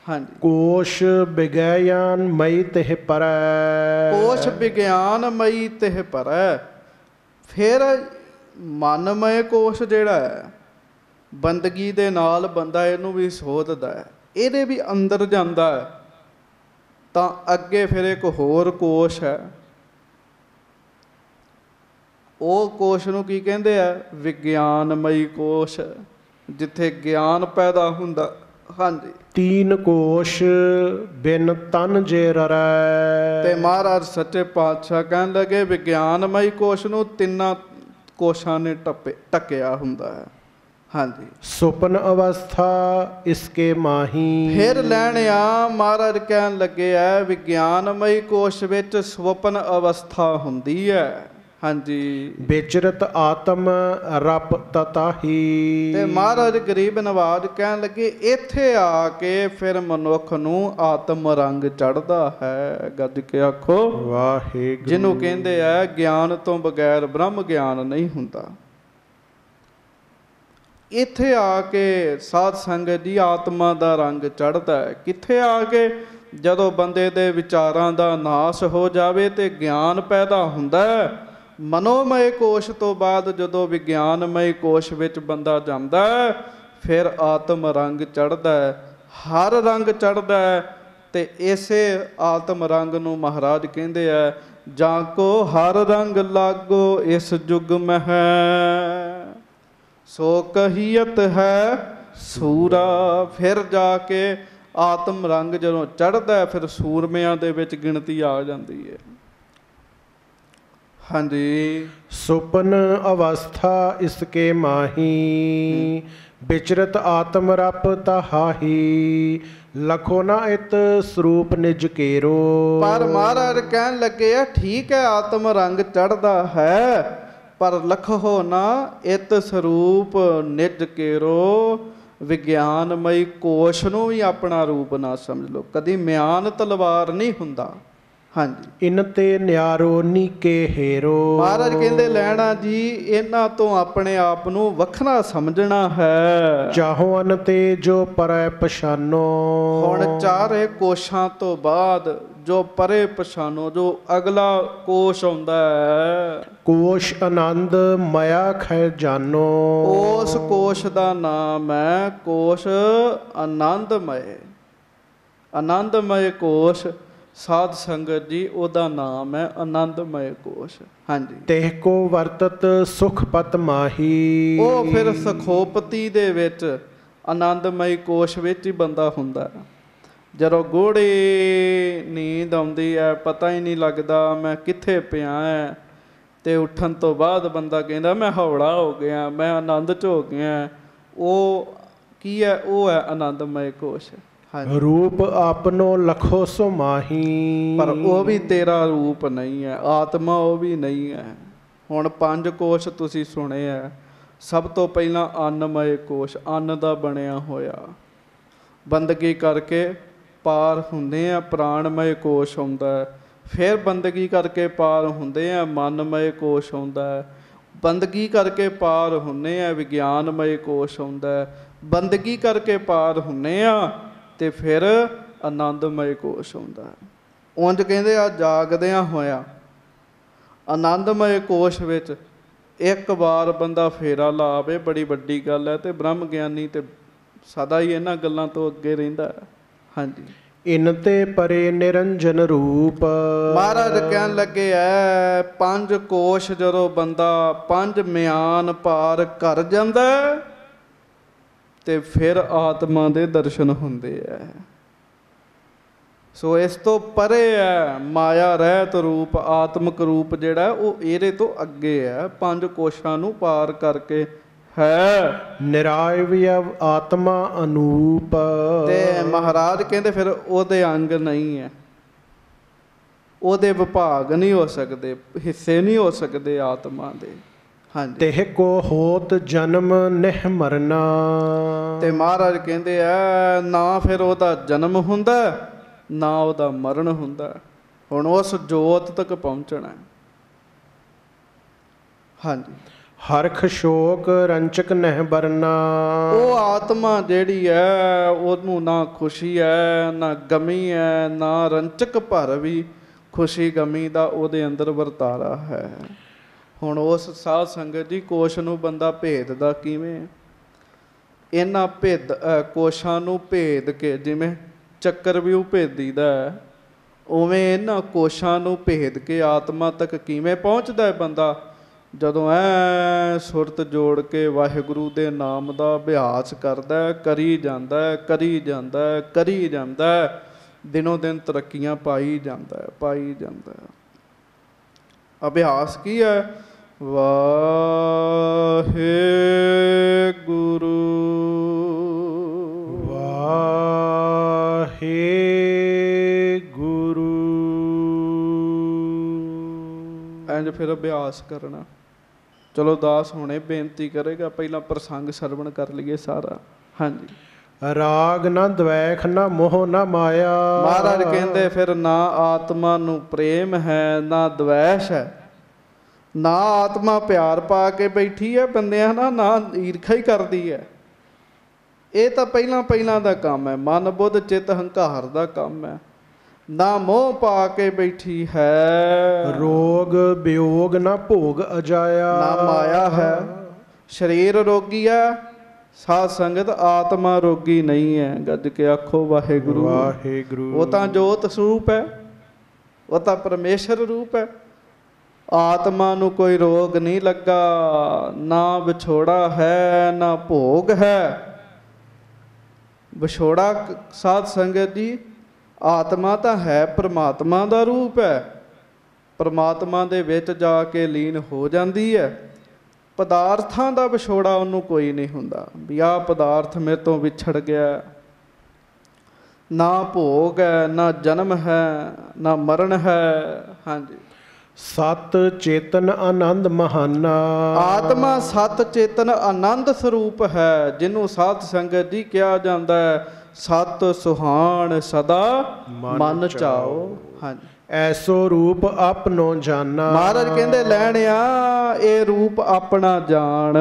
ਹਾਂਜੀ। ਕੋਸ਼ ਵਿਗਿਆਨ ਮਈ ਤਿਹ ਪਰੈ। ਕੋਸ਼ ਵਿਗਿਆਨ ਮਈ ਤਿਹ ਪਰੈ। ਫਿਰ ਮਨਮय ਕੋਸ਼ ਜਿਹੜਾ ਹੈ ਬੰਦਗੀ ਦੇ ਨਾਲ ਬੰਦਾ ਇਹਨੂੰ ਵੀ ਸੋਧਦਾ ਹੈ, ਇਹਦੇ ਵੀ ਅੰਦਰ ਜਾਂਦਾ ਹੈ। ਤਾਂ ਅੱਗੇ ਫਿਰ ਇੱਕ ਹੋਰ ਕੋਸ਼ ਹੈ। ਉਹ ਕੋਸ਼ ਨੂੰ ਕੀ ਕਹਿੰਦੇ ਆ? ਵਿਗਿਆਨਮਈ ਕੋਸ਼, ਜਿੱਥੇ ਗਿਆਨ ਪੈਦਾ ਹੁੰਦਾ। ਹਾਂਜੀ। ਤੀਨ ਕੋਸ਼ ਬਿਨ ਤਨ ਜੇ ਰਰੈ। ਤੇ ਮਹਾਰਾਜ ਸੱਚੇ ਪਾਤਸ਼ਾਹ ਕਹਿਣ ਲੱਗੇ ਵਿਗਿਆਨਮਈ ਕੋਸ਼ ਨੂੰ ਤਿੰਨਾਂ ਕੋਸ਼ਾਂ ਨੇ ਢੱਕਿਆ ਹੁੰਦਾ ਹੈ। ਹਾਂਜੀ। ਸੁਪਨ ਅਵਸਥਾ ਇਸਕੇ ਮਾਹੀ। ਫਿਰ ਲੈਣਿਆ ਮਹਾਰਾਜ ਕਹਿਣ ਲੱਗੇ ਹੈ ਵਿਗਿਆਨਮਈ ਕੋਸ਼ ਵਿੱਚ ਸੁਪਨ ਅਵਸਥਾ ਹੁੰਦੀ ਹੈ। ਹਾਂਜੀ। ਵਿਚਰਤ ਆਤਮ ਰਪ ਤਤਾਹੀ। ਤੇ ਮਹਾਰਾਜ ਗਰੀਬ ਨਵਾਜ ਕਹਿਣ ਲੱਗੇ ਇੱਥੇ ਆ ਕੇ ਫਿਰ ਮਨੁੱਖ ਨੂੰ ਆਤਮ ਰੰਗ ਚੜ੍ਹਦਾ ਹੈ। ਗੱਜ ਕੇ ਆਖੋ ਵਾਹਿਗੁਰੂ। ਜਿਹਨੂੰ ਕਹਿੰਦੇ ਆ ਗਿਆਨ ਤੋਂ ਬਗੈਰ ਬ੍ਰਹਮ ਗਿਆਨ ਨਹੀਂ ਹੁੰਦਾ। ਇੱਥੇ ਆ ਕੇ ਸਾਧ ਸੰਗਤ ਦੀ ਆਤਮਾ ਦਾ ਰੰਗ ਚੜ੍ਹਦਾ ਹੈ। ਕਿੱਥੇ ਆ ਕੇ? ਜਦੋਂ ਬੰਦੇ ਦੇ ਵਿਚਾਰਾਂ ਦਾ ਨਾਸ਼ ਹੋ ਜਾਵੇ ਤੇ ਗਿਆਨ ਪੈਦਾ ਹੁੰਦਾ ਹੈ। ਮਨੋਮය ਕੋਸ਼ ਤੋਂ ਬਾਅਦ ਜਦੋਂ ਵਿਗਿਆਨਮਈ ਕੋਸ਼ ਵਿੱਚ ਬੰਦਾ ਜਾਂਦਾ ਹੈ ਫਿਰ ਆਤਮ ਰੰਗ ਚੜ੍ਹਦਾ ਹੈ, ਹਰ ਰੰਗ ਚੜ੍ਹਦਾ ਹੈ। ਤੇ ਇਸੇ ਆਤਮ ਰੰਗ ਨੂੰ ਮਹਾਰਾਜ ਕਹਿੰਦੇ ਆ ਜਾਂ ਕੋ ਹਰ ਰੰਗ ਲਾਗੋ ਇਸ ਜੁਗ ਮਹਿ ਸੋ ਕਹੀਅਤ ਹੈ ਸੂਰਾ। ਫਿਰ ਜਾ ਕੇ ਆਤਮ ਰੰਗ ਜਦੋਂ ਚੜ੍ਹਦਾ ਫਿਰ ਸੂਰਮਿਆਂ ਦੇ ਵਿੱਚ ਗਿਣਤੀ ਆ ਜਾਂਦੀ ਹੈ। ਹਾਂਜੀ। ਸੁਪਨ ਅਵਸਥਾ ਇਸਕੇ ਮਾਹੀ ਵਿਚਰਤ ਆਤਮ ਰਪ ਤਹਾਹੀ ਲਖੋ ਨਾ ਇਤ ਸਰੂਪ ਨਿਜ ਕੇਰੋ। ਪਰ ਮਹਾਰਾਜ ਕਹਿਣ ਲੱਗੇ ਆ ਠੀਕ ਹੈ ਆਤਮ ਰੰਗ ਚੜ੍ਹਦਾ ਹੈ ਪਰ ਲਖੋ ਨਾ ਇਤ ਸਰੂਪ ਨਿਜ ਕੇਰੋ। ਵਿਗਿਆਨਮਈ ਕੋਸ਼ ਨੂੰ ਵੀ ਆਪਣਾ ਰੂਪ ਨਾ ਸਮਝ ਲਓ। ਕਦੀ ਮਿਆਨ ਤਲਵਾਰ ਨਹੀਂ ਹੁੰਦਾ। ਹਾਂਜੀ। ਇਨ ਤੇ ਨਿਆਰੋ ਨੀਕੇ ਹੇਰੋ। ਮਹਾਰਾਜ ਕਹਿੰਦੇ ਲੈਣਾ ਜੀ ਇਹਨਾਂ ਤੋਂ ਆਪਣੇ ਆਪ ਨੂੰ ਵੱਖਰਾ ਸਮਝਣਾ ਹੈ। ਚਾਹੋ ਅਨ ਤੇ ਜੋ ਪਰੈ ਪਛਾਨੋ। ਹੁਣ ਚਾਰੇ ਕੋਸ਼ਾਂ ਤੋਂ ਬਾਅਦ ਜੋ ਪਰੇ ਪਛਾਨੋ, ਜੋ ਅਗਲਾ ਕੋਸ਼ ਆਉਂਦਾ ਹੈ ਕੋਸ਼ ਆਨੰਦ ਮਇਆ ਖੈ ਜਾਨੋ। ਉਸ ਕੋਸ਼ ਦਾ ਨਾਮ ਹੈ ਕੋਸ਼ ਆਨੰਦਮय। ਆਨੰਦਮय ਕੋਸ਼ ਸਾਧ ਸੰਗਤ ਜੀ ਉਹਦਾ ਨਾਮ ਹੈ ਆਨੰਦਮय ਕੋਸ਼। ਹਾਂਜੀ। ਤਿਹ ਕੋ ਵਰਤਤ ਸੁਖ ਪਤ ਮਾਹੀ। ਉਹ ਫਿਰ ਸਖੋਪਤੀ ਦੇ ਵਿੱਚ ਆਨੰਦਮਈ ਕੋਸ਼ ਵਿੱਚ ਹੀ ਬੰਦਾ ਹੁੰਦਾ। ਜਦੋਂ ਗੂੜੀ ਨੀਂਦ ਆਉਂਦੀ ਹੈ ਪਤਾ ਹੀ ਨਹੀਂ ਲੱਗਦਾ ਮੈਂ ਕਿੱਥੇ ਪਿਆ ਹੈ ਤੇ ਉੱਠਣ ਤੋਂ ਬਾਅਦ ਬੰਦਾ ਕਹਿੰਦਾ ਮੈਂ ਹੌਲਾ ਹੋ ਗਿਆ, ਮੈਂ ਆਨੰਦ 'ਚ ਹੋ ਗਿਆ। ਉਹ ਕੀ ਹੈ? ਉਹ ਹੈ ਆਨੰਦਮय ਕੋਸ਼। ਰੂਪ ਆਪਨੋ ਲਖੋ ਸੋ ਮਾਹੀ। ਪਰ ਉਹ ਵੀ ਤੇਰਾ ਰੂਪ ਨਹੀਂ ਹੈ, ਆਤਮਾ ਉਹ ਵੀ ਨਹੀਂ ਹੈ। ਹੁਣ ਪੰਜ ਕੋਸ਼ ਤੁਸੀਂ ਸੁਣੇ ਆ। ਸਭ ਤੋਂ ਪਹਿਲਾਂ ਅੰਨਮय ਕੋਸ਼, ਅੰਨ ਦਾ ਬਣਿਆ ਹੋਇਆ। ਬੰਦਗੀ ਕਰਕੇ ਪਾਰ ਹੁੰਦੇ ਆ ਪ੍ਰਾਣਮय ਕੋਸ਼ ਆਉਂਦਾ। ਫਿਰ ਬੰਦਗੀ ਕਰਕੇ ਪਾਰ ਹੁੰਦੇ ਆ ਮਨਮय ਕੋਸ਼ ਆਉਂਦਾ। ਬੰਦਗੀ ਕਰਕੇ ਪਾਰ ਹੁੰਦੇ ਆ ਵਿਗਿਆਨਮय ਕੋਸ਼ ਆਉਂਦਾ। ਬੰਦਗੀ ਕਰਕੇ ਪਾਰ ਹੁੰਦੇ ਆ ਤੇ ਫਿਰ ਆਨੰਦਮय ਕੋਸ਼ ਆਉਂਦਾ। ਉਂਝ ਕਹਿੰਦੇ ਆ ਜਾਗਦਿਆਂ ਹੋਇਆ ਆਨੰਦਮय ਕੋਸ਼ ਵਿੱਚ ਇੱਕ ਵਾਰ ਬੰਦਾ ਫੇਰਾ ਲਾਵੇ ਬੜੀ ਵੱਡੀ ਗੱਲ ਹੈ। ਤੇ ਬ੍ਰਹਮ ਗਿਆਨੀ ਤੇ ਸਦਾ ਹੀ ਇਹਨਾਂ ਗੱਲਾਂ ਤੋਂ ਅੱਗੇ ਰਹਿੰਦਾ। ਹਾਂਜੀ। ਇਨ ਤੇ ਪਰੇ ਨਿਰੰਜਨ ਰੂਪ। ਮਹਾਰਾਜ ਕਹਿਣ ਲੱਗੇ ਐ ਪੰਜ ਕੋਸ਼ ਜਦੋਂ ਬੰਦਾ ਪੰਜ ਮਿਆਨ ਪਾਰ ਕਰ ਜਾਂਦਾ ਤੇ ਫਿਰ ਆਤਮਾ ਦੇ ਦਰਸ਼ਨ ਹੁੰਦੇ ਐ। ਸੋ ਇਸ ਤੋਂ ਪਰੇ ਹੈ ਮਾਇਆ ਰਹਿਤ ਰੂਪ। ਆਤਮਿਕ ਰੂਪ ਜਿਹੜਾ ਉਹ ਇਹਦੇ ਤੋਂ ਅੱਗੇ ਹੈ, ਪੰਜ ਕੋਸ਼ਾਂ ਨੂੰ ਪਾਰ ਕਰਕੇ ਹੈ। ਨਿਰਾਵਯਵ ਆਤਮਾ ਅਨੂਪ। ਤੇ ਮਹਾਰਾਜ ਕਹਿੰਦੇ ਫਿਰ ਉਹਦੇ ਅੰਗ ਨਹੀਂ ਹੈ, ਉਹਦੇ ਵਿਭਾਗ ਨਹੀਂ ਹੋ ਸਕਦੇ, ਹਿੱਸੇ ਨਹੀਂ ਹੋ ਸਕਦੇ ਆਤਮਾ ਦੇ। ਹਾਂਜੀ। ਤਿਹ ਕੋ ਹੋਤ ਜਨਮ ਨਿਹ ਮਰਨਾ। ਤੇ ਮਹਾਰਾਜ ਕਹਿੰਦੇ ਆ ਨਾ ਫਿਰ ਉਹਦਾ ਜਨਮ ਹੁੰਦਾ ਨਾ ਉਹਦਾ ਮਰਨ ਹੁੰਦਾ। ਹੁਣ ਉਸ ਜੋਤ ਤੱਕ ਪਹੁੰਚਣਾ। ਹਾਂਜੀ। ਹਰਖ ਸ਼ੋਕ ਰੰਚਕ ਨਹਿ ਬਰਨਾ। ਉਹ ਆਤਮਾ ਜਿਹੜੀ ਹੈ ਉਹਨੂੰ ਨਾ ਖੁਸ਼ੀ ਹੈ ਨਾ ਗਮੀ ਹੈ, ਨਾ ਰੰਚਕ ਭਰ ਵੀ ਖੁਸ਼ੀ ਗਮੀ ਦਾ ਉਹਦੇ ਅੰਦਰ ਵਰਤਾਰਾ ਹੈ। ਹੁਣ ਉਸ ਸਾਧ ਸੰਗਤ ਦੀ ਕੋਸ਼ ਨੂੰ ਬੰਦਾ ਭੇਦਦਾ ਕਿਵੇਂ? ਇਹਨਾਂ ਕੋਸ਼ਾਂ ਨੂੰ ਭੇਦ ਕੇ, ਜਿਵੇਂ ਚੱਕਰਵਿਊਹ ਭੇਦੀਦਾ ਉਵੇਂ ਇਹਨਾਂ ਕੋਸ਼ਾਂ ਨੂੰ ਭੇਦ ਕੇ ਆਤਮਾ ਤੱਕ ਕਿਵੇਂ ਪਹੁੰਚਦਾ ਹੈ ਬੰਦਾ? ਜਦੋਂ ਐ ਸੁਰਤ ਜੋੜ ਕੇ ਵਾਹਿਗੁਰੂ ਦੇ ਨਾਮ ਦਾ ਅਭਿਆਸ ਕਰਦਾ, ਕਰੀ ਜਾਂਦਾ ਕਰੀ ਜਾਂਦਾ ਕਰੀ ਜਾਂਦਾ, ਦਿਨੋਂ ਦਿਨ ਤਰੱਕੀਆਂ ਪਾਈ ਜਾਂਦਾ ਪਾਈ ਜਾਂਦਾ। ਅਭਿਆਸ ਕੀ ਹੈ? ਵਾਹਿਗੁਰੂ ਵਾਹਿਗੁਰੂ। ਇੰਝ फिर अभ्यास करना। चलो दास हुणे बेनती करेगा, पहला प्रसंग सरवण कर लिए सारा। हाँ जी। राग ना द्वैख ना मोह ना माया। महाराज कहते फिर ना आत्मा नू प्रेम है ना द्वेष है, ना आत्मा प्यार पा के बैठी है बंदियां ना, ना ईर्खा ही करती है। ये तो पहला दा काम है, मन बुद्ध चित हंकार दा काम है। ना मोह पा के बैठी है, रोग वियोग ना भोग अजाया। ना माया है। शरीर रोगी है, साध संगत आत्मा रोगी नहीं है। गज के आखो वाहेगुरु वाहेगुरु। वो तो जोत स्वरूप है, वो तो परमेश्वर रूप है। आत्मा नू कोई रोग नहीं लगा, ना विछोड़ा है ना भोग है। विछोड़ा साध संगत जी, आत्मा तो है परमात्मा का रूप है, परमात्मा दे विच जाके लीन हो जाती है। पदार्थां दा विछोड़ा उन्होंने कोई नहीं हुंदा भी आ पदार्थ मेरे तो विछड़ गया। ना भोग है, ना जन्म है, ना मरण है। हाँ जी। सत चेतन आनंद महाना। आत्मा सत चेतन आनंद स्वरूप है, जिन्हों साध संगत जी कहा जाता है सत सुहान सदा मन चाओ। हाँ जी। ऐसो रूप अपनो जाना। महाराज कहते लैणिया ये रूप अपना जान,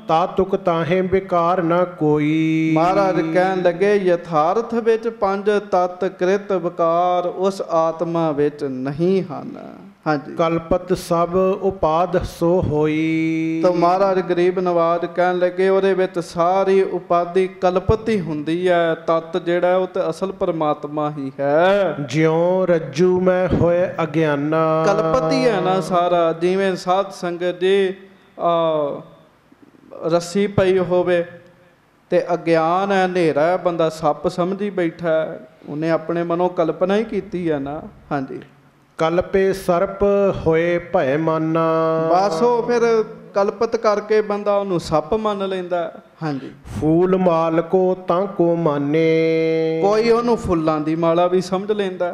ता तुक ताहे बेकार ना कोई। महाराज कहन लगे यथार्थ विच पंज तत् कृत विकार उस आत्मा विच नहीं हन। हाँ जी। कल्पत सब उपाध सो होई। तो महाराज गरीब नवाज कहन लगे ਉਹਦੇ ਵਿੱਚ सारी उपाधि कल्पत ही हुंदी है, तत्त जेड़ा है वो तो असल परमात्मा ही है। ज्यों रज्जू में होए अज्ञाना। कल्पत ही है ना सारा, जिवें साध संगत जी रस्सी पई होवे ते अज्ञान है, हनेरा है, बंदा सप समझी बैठा है, उन्हें अपने मनों कल्पना ही की है ना। हाँ जी। कल्पे सर्प होए भय माना। बस वो फिर कल्पत करके बंदा उन्होंने सप मान लेंदा। हाँ जी। फूल माल को ताको माने। कोई उन्होंने फुल्लां दी माला भी समझ लेंदा,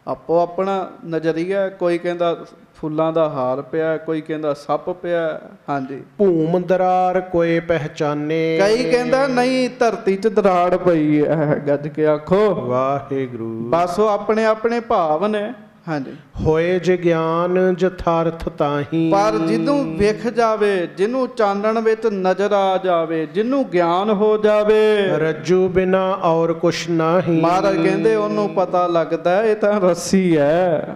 आपो अपना नज़रिया। कोई कहता फुल्लां दा हार पिया, कोई कहता सप पिया। हाँ जी। भूम दरार कोई पहचाने। कई कहता नहीं धरती च दराड़ पई है। गज के आखो वाहेगुरु। बस वो अपने अपने भाव ने। हाँ जी। होए जे ज्ञान जथार्थ ताही। पर जिन्हों वेख जावे, जिन्हों चानण विच नजर आ जावे, जिन्हों ज्ञान हो जावे, रज्जू बिना और कुछ नहीं। महाराज कहते उन्हों पता लगता है ये तो रस्सी है,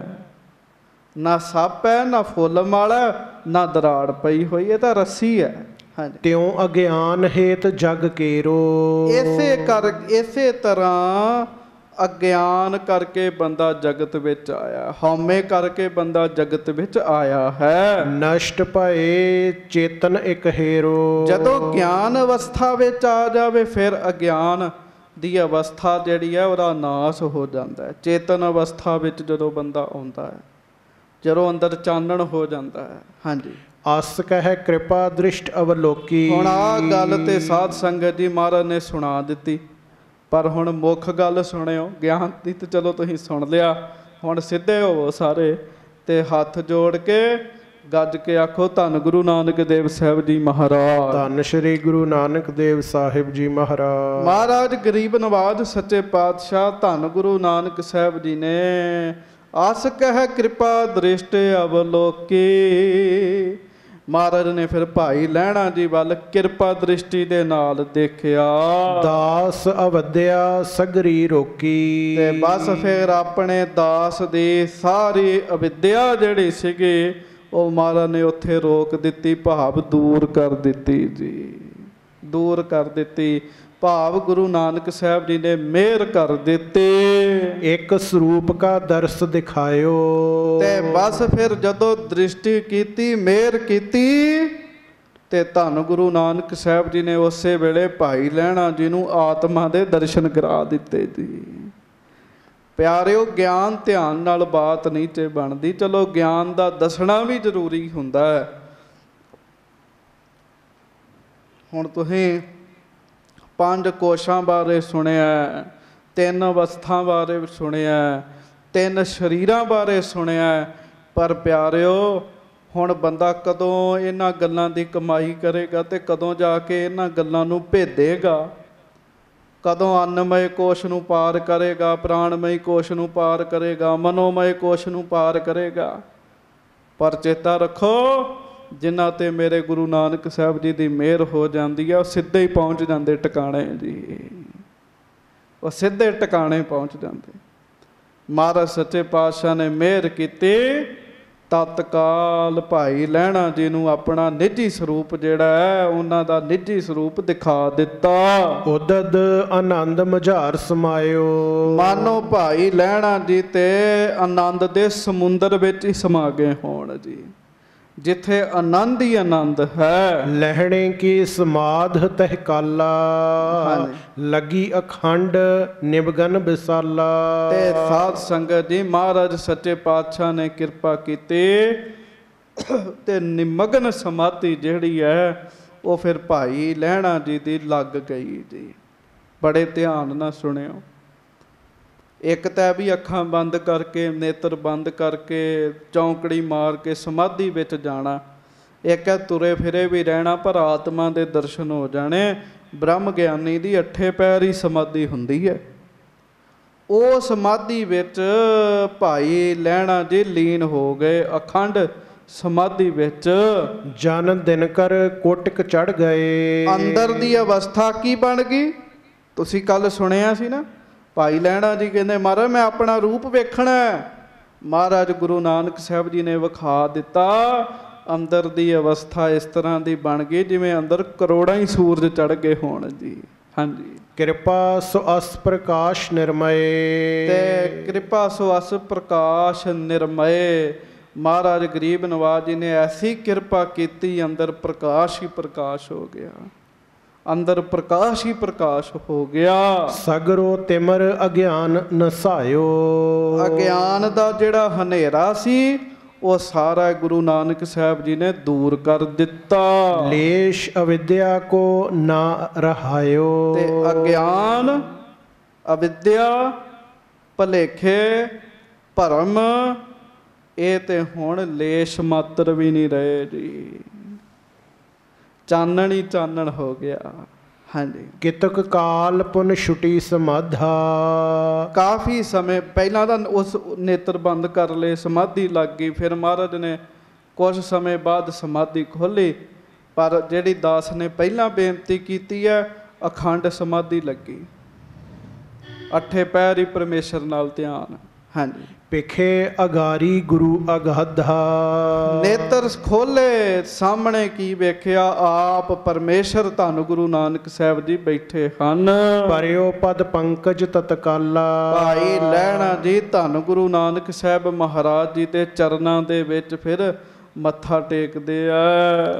ना सप है, ना फुल माला, ना दराड़ पई हुई, ये तो रस्सी है। हाँ जी। त्यों अज्ञान हेत जग केरो। इसे तरह अज्ञान करके बंदा जगत विच आया, हौमे करके बंदा जगत विच आया है। नष्ट भए चेतन एक हेरो। जदों ज्ञान अवस्था विच आ जावे फिर अज्ञान दी अवस्था जिहड़ी है उहदा नाश हो जाता है। चेतन अवस्था विच जदों बंदा आउंदा है, जदों अंदर चानण हो जाता है। हाँ जी। अस कह कृपा दृष्ट अवलोकी। हुण आ गल ते साध संगत जी महाराज ने सुना दिती, पर हुण मुख गल सुणिओ। ज्ञान दी तो चलो तुसीं सुन लिया, हुण सिद्धे होवो सारे ते हथ जोड़ के गज के आखो धन गुरु नानक देव साहिब जी महाराज। धन श्री गुरु नानक देव साहिब जी महाराज। महाराज गरीब नवाज सच्चे पातशाह धन गुरु नानक साहिब जी ने आस कह कृपा दृष्ट अवलोकी। महाराज ने फिर भाई लहणा जी वाल किरपा दृष्टि दे नाल देखिया। दास अवद्या सगरी रोकी। ते बस फिर अपने दास दी सारी अविद्या जिहड़ी सीगी वो महाराज ने उत्थे रोक दिती, भाव दूर कर दिती जी, दूर कर दिती। भाव गुरु नानक साहब जी ने मेहर कर दिते। एक स्वरूप का दर्श दिखायो। ते बस फिर जदों दृष्टि कीती, मेहर कीती ते धन गुरु नानक साहब जी ने उसे वेले भाई लहणा जी नूं आत्मा दे दर्शन करा दिते जी। प्यारिओ ज्ञान ध्यान नाल बात नहीं चे बनदी, चलो ज्ञान दा दसना भी जरूरी हुंदा है। हुण तुसीं पंज कोशां बारे सुनिया, तीन अवस्था बारे सुनिया, तीन शरीरां बारे सुनिया, पर प्यारिओ ਹੁਣ ਬੰਦਾ ਕਦੋਂ ਇਹਨਾਂ ਗੱਲਾਂ ਦੀ ਕਮਾਈ ਕਰੇਗਾ ਤੇ ਕਦੋਂ ਜਾ ਕੇ ਇਹਨਾਂ ਗੱਲਾਂ ਨੂੰ ਭੇਦੇਗਾ, ਕਦੋਂ ਅੰਨਮय ਕੋਸ਼ ਨੂੰ ਪਾਰ ਕਰੇਗਾ, ਪ੍ਰਾਣਮਈ ਕੋਸ਼ ਨੂੰ ਪਾਰ ਕਰੇਗਾ, ਮਨੋਮय ਕੋਸ਼ ਨੂੰ ਪਾਰ ਕਰੇਗਾ। ਪਰ ਚੇਤਾ ਰੱਖੋ, ਜਿਨ੍ਹਾਂ ਤੇ ਮੇਰੇ ਗੁਰੂ ਨਾਨਕ ਸਾਹਿਬ ਜੀ ਦੀ ਮਿਹਰ ਹੋ ਜਾਂਦੀ ਹੈ ਉਹ ਸਿੱਧੇ ਹੀ ਪਹੁੰਚ ਜਾਂਦੇ ਟਿਕਾਣੇ ਜੀ, ਉਹ ਸਿੱਧੇ ਟਿਕਾਣੇ ਪਹੁੰਚ ਜਾਂਦੇ। ਮਹਾਰਾਜ ਸੱਚੇ ਪਾਤਸ਼ਾਹ ਨੇ ਮਿਹਰ ਕੀਤੀ, ਤਤਕਾਲ ਭਾਈ ਲਹਿਣਾ ਜੀ ਨੂੰ ਆਪਣਾ ਨਿੱਜੀ ਸਰੂਪ ਜਿਹੜਾ ਹੈ ਉਹਨਾਂ ਦਾ ਨਿੱਜੀ ਸਰੂਪ ਦਿਖਾ ਦਿੱਤਾ। ਉਦਦ ਆਨੰਦ ਮਝਾਰ ਸਮਾਇਓ, ਮਾਨੋ ਭਾਈ ਲਹਿਣਾ ਜੀ ਤੇ ਆਨੰਦ ਦੇ ਸਮੁੰਦਰ ਵਿੱਚ ਹੀ ਸਮਾ ਗਏ ਹੋਣ ਜੀ, ਜਿੱਥੇ ਆਨੰਦ ਹੀ ਆਨੰਦ ਹੈ। ਲਹਿਣੇ ਕੀ ਸਮਾਧ ਤਹਿ ਕਾਲਾ, ਲੱਗੀ ਅਖੰਡ ਨਿਬਗਨ ਵਿਸਾਲਾ। ਤੇ ਸਾਧ ਸੰਗਤ ਜੀ ਮਹਾਰਾਜ ਸੱਚੇ ਪਾਤਸ਼ਾਹ ਨੇ ਕਿਰਪਾ ਕੀਤੀ ਤੇ ਨਿਮਗਨ ਸਮਾਧੀ ਜਿਹੜੀ ਹੈ ਉਹ ਫਿਰ ਭਾਈ ਲਹਿਣਾ ਜੀ ਦੀ ਲੱਗ ਗਈ ਜੀ। ਬੜੇ ਧਿਆਨ ਨਾਲ ਸੁਣਿਓ, ਇੱਕ ਤਾਂ ਵੀ ਅੱਖਾਂ ਬੰਦ ਕਰਕੇ ਨੇਤਰ ਬੰਦ ਕਰਕੇ ਚੌਂਕੜੀ ਮਾਰ ਕੇ ਸਮਾਧੀ ਵਿੱਚ ਜਾਣਾ, ਇੱਕ ਹੈ ਤੁਰੇ ਫਿਰੇ ਵੀ ਰਹਿਣਾ ਪਰ ਆਤਮਾ ਦੇ ਦਰਸ਼ਨ ਹੋ ਜਾਣੇ। ਬ੍ਰਹਮ ਗਿਆਨੀ ਦੀ 8 ਪੈਰ ਹੀ ਸਮਾਧੀ ਹੁੰਦੀ ਹੈ। ਉਹ ਸਮਾਧੀ ਵਿੱਚ ਭਾਈ ਲਹਿਣਾ ਜੀ ਲੀਨ ਹੋ ਗਏ ਅਖੰਡ ਸਮਾਧੀ ਵਿੱਚ। ਜਨ ਦਿਨ ਕਰ ਕੋਟਿਕ ਚੜ ਗਏ, ਅੰਦਰ ਦੀ ਅਵਸਥਾ ਕੀ ਬਣ ਗਈ? ਤੁਸੀਂ ਕੱਲ ਸੁਣਿਆ ਸੀ ਨਾ, ਭਾਈ ਲਹਿਣਾ ਜੀ ਕਹਿੰਦੇ ਮਹਾਰਾਜ ਮੈਂ ਆਪਣਾ ਰੂਪ ਵੇਖਣਾ। ਮਹਾਰਾਜ ਗੁਰੂ ਨਾਨਕ ਸਾਹਿਬ ਜੀ ਨੇ ਵਿਖਾ ਦਿੱਤਾ। ਅੰਦਰ ਦੀ ਅਵਸਥਾ ਇਸ ਤਰ੍ਹਾਂ ਦੀ ਬਣ ਗਈ ਜਿਵੇਂ ਅੰਦਰ ਕਰੋੜਾਂ ਹੀ ਸੂਰਜ ਚੜ੍ਹ ਗਏ ਹੋਣ ਜੀ। ਹਾਂਜੀ, ਕਿਰਪਾ ਸੋ ਅਸ ਪ੍ਰਕਾਸ਼ ਨਿਰਮਏ, ਤੇ ਕਿਰਪਾ ਸੋ ਅਸ ਪ੍ਰਕਾਸ਼ ਨਿਰਮਏ। ਮਹਾਰਾਜ ਗਰੀਬ ਨਵਾਜ ਜੀ ਨੇ ਐਸੀ ਕਿਰਪਾ ਕੀਤੀ, ਅੰਦਰ ਪ੍ਰਕਾਸ਼ ਹੀ ਪ੍ਰਕਾਸ਼ ਹੋ ਗਿਆ, ਅੰਦਰ ਪ੍ਰਕਾਸ਼ ਹੀ ਪ੍ਰਕਾਸ਼ ਹੋ ਗਿਆ। ਸਗਰੋ ਤਿਮਰ ਅਗਿਆਨ ਨਸਾਇਓ, ਅਗਿਆਨ ਦਾ ਜਿਹੜਾ ਹਨੇਰਾ ਸੀ ਉਹ ਸਾਰਾ ਗੁਰੂ ਨਾਨਕ ਸਾਹਿਬ ਜੀ ਨੇ ਦੂਰ ਕਰ ਦਿੱਤਾ। ਲੇਸ਼ ਅਵਿਦਿਆ ਕੋ ਨਾ ਰਹਾਇਓ, ਤੇ ਅਗਿਆਨ ਅਵਿਦਿਆ ਭਲੇਖੇ ਭਰਮ ਇਹ ਤੇ ਹੁਣ ਲੇਸ਼ ਮਾਤਰ ਵੀ ਨਹੀਂ ਰਹੇ ਜੀ, ਚਾਨਣ ਹੀ ਚਾਨਣ ਹੋ ਗਿਆ। ਹਾਂਜੀ, ਕਿਤਕ ਕਾਲ ਪੁਨ ਛੁਟੀ ਸਮਾਧਾ, ਕਾਫੀ ਸਮੇਂ ਪਹਿਲਾਂ ਤਾਂ ਉਸ ਨੇਤਰ ਬੰਦ ਕਰ ਲਏ, ਸਮਾਧੀ ਲੱਗ ਗਈ। ਫਿਰ ਮਹਾਰਾਜ ਨੇ ਕੁਝ ਸਮੇਂ ਬਾਅਦ ਸਮਾਧੀ ਖੋਲ੍ਹੀ, ਪਰ ਜਿਹੜੀ ਦਾਸ ਨੇ ਪਹਿਲਾਂ ਬੇਨਤੀ ਕੀਤੀ ਹੈ ਅਖੰਡ ਸਮਾਧੀ ਲੱਗੀ, 8 ਪੈਰ ਹੀ ਪਰਮੇਸ਼ਰ ਨਾਲ ਧਿਆਨ। ਹਾਂਜੀ, ਪਿਖੇ ਅਗਾਰੀ ਗੁਰੂ ਅਗਾਧਾ, ਨੇਤਰ ਖੋਲੇ ਸਾਹਮਣੇ ਕੀ ਵੇਖਿਆ? ਆਪ ਪਰਮੇਸ਼ਰ ਧੰਨ ਗੁਰੂ ਨਾਨਕ ਸਾਹਿਬ ਜੀ ਬੈਠੇ ਹਨ। ਪਰਿਓ ਪਦ ਪੰਕਜ ਤਤਕਾਲਾ, ਭਾਈ ਲਹਿਣਾ ਜੀ ਧੰਨ ਗੁਰੂ ਨਾਨਕ ਸਾਹਿਬ ਮਹਾਰਾਜ ਜੀ ਦੇ ਚਰਨਾਂ ਦੇ ਵਿੱਚ ਫਿਰ ਮੱਥਾ ਟੇਕਦੇ ਆ।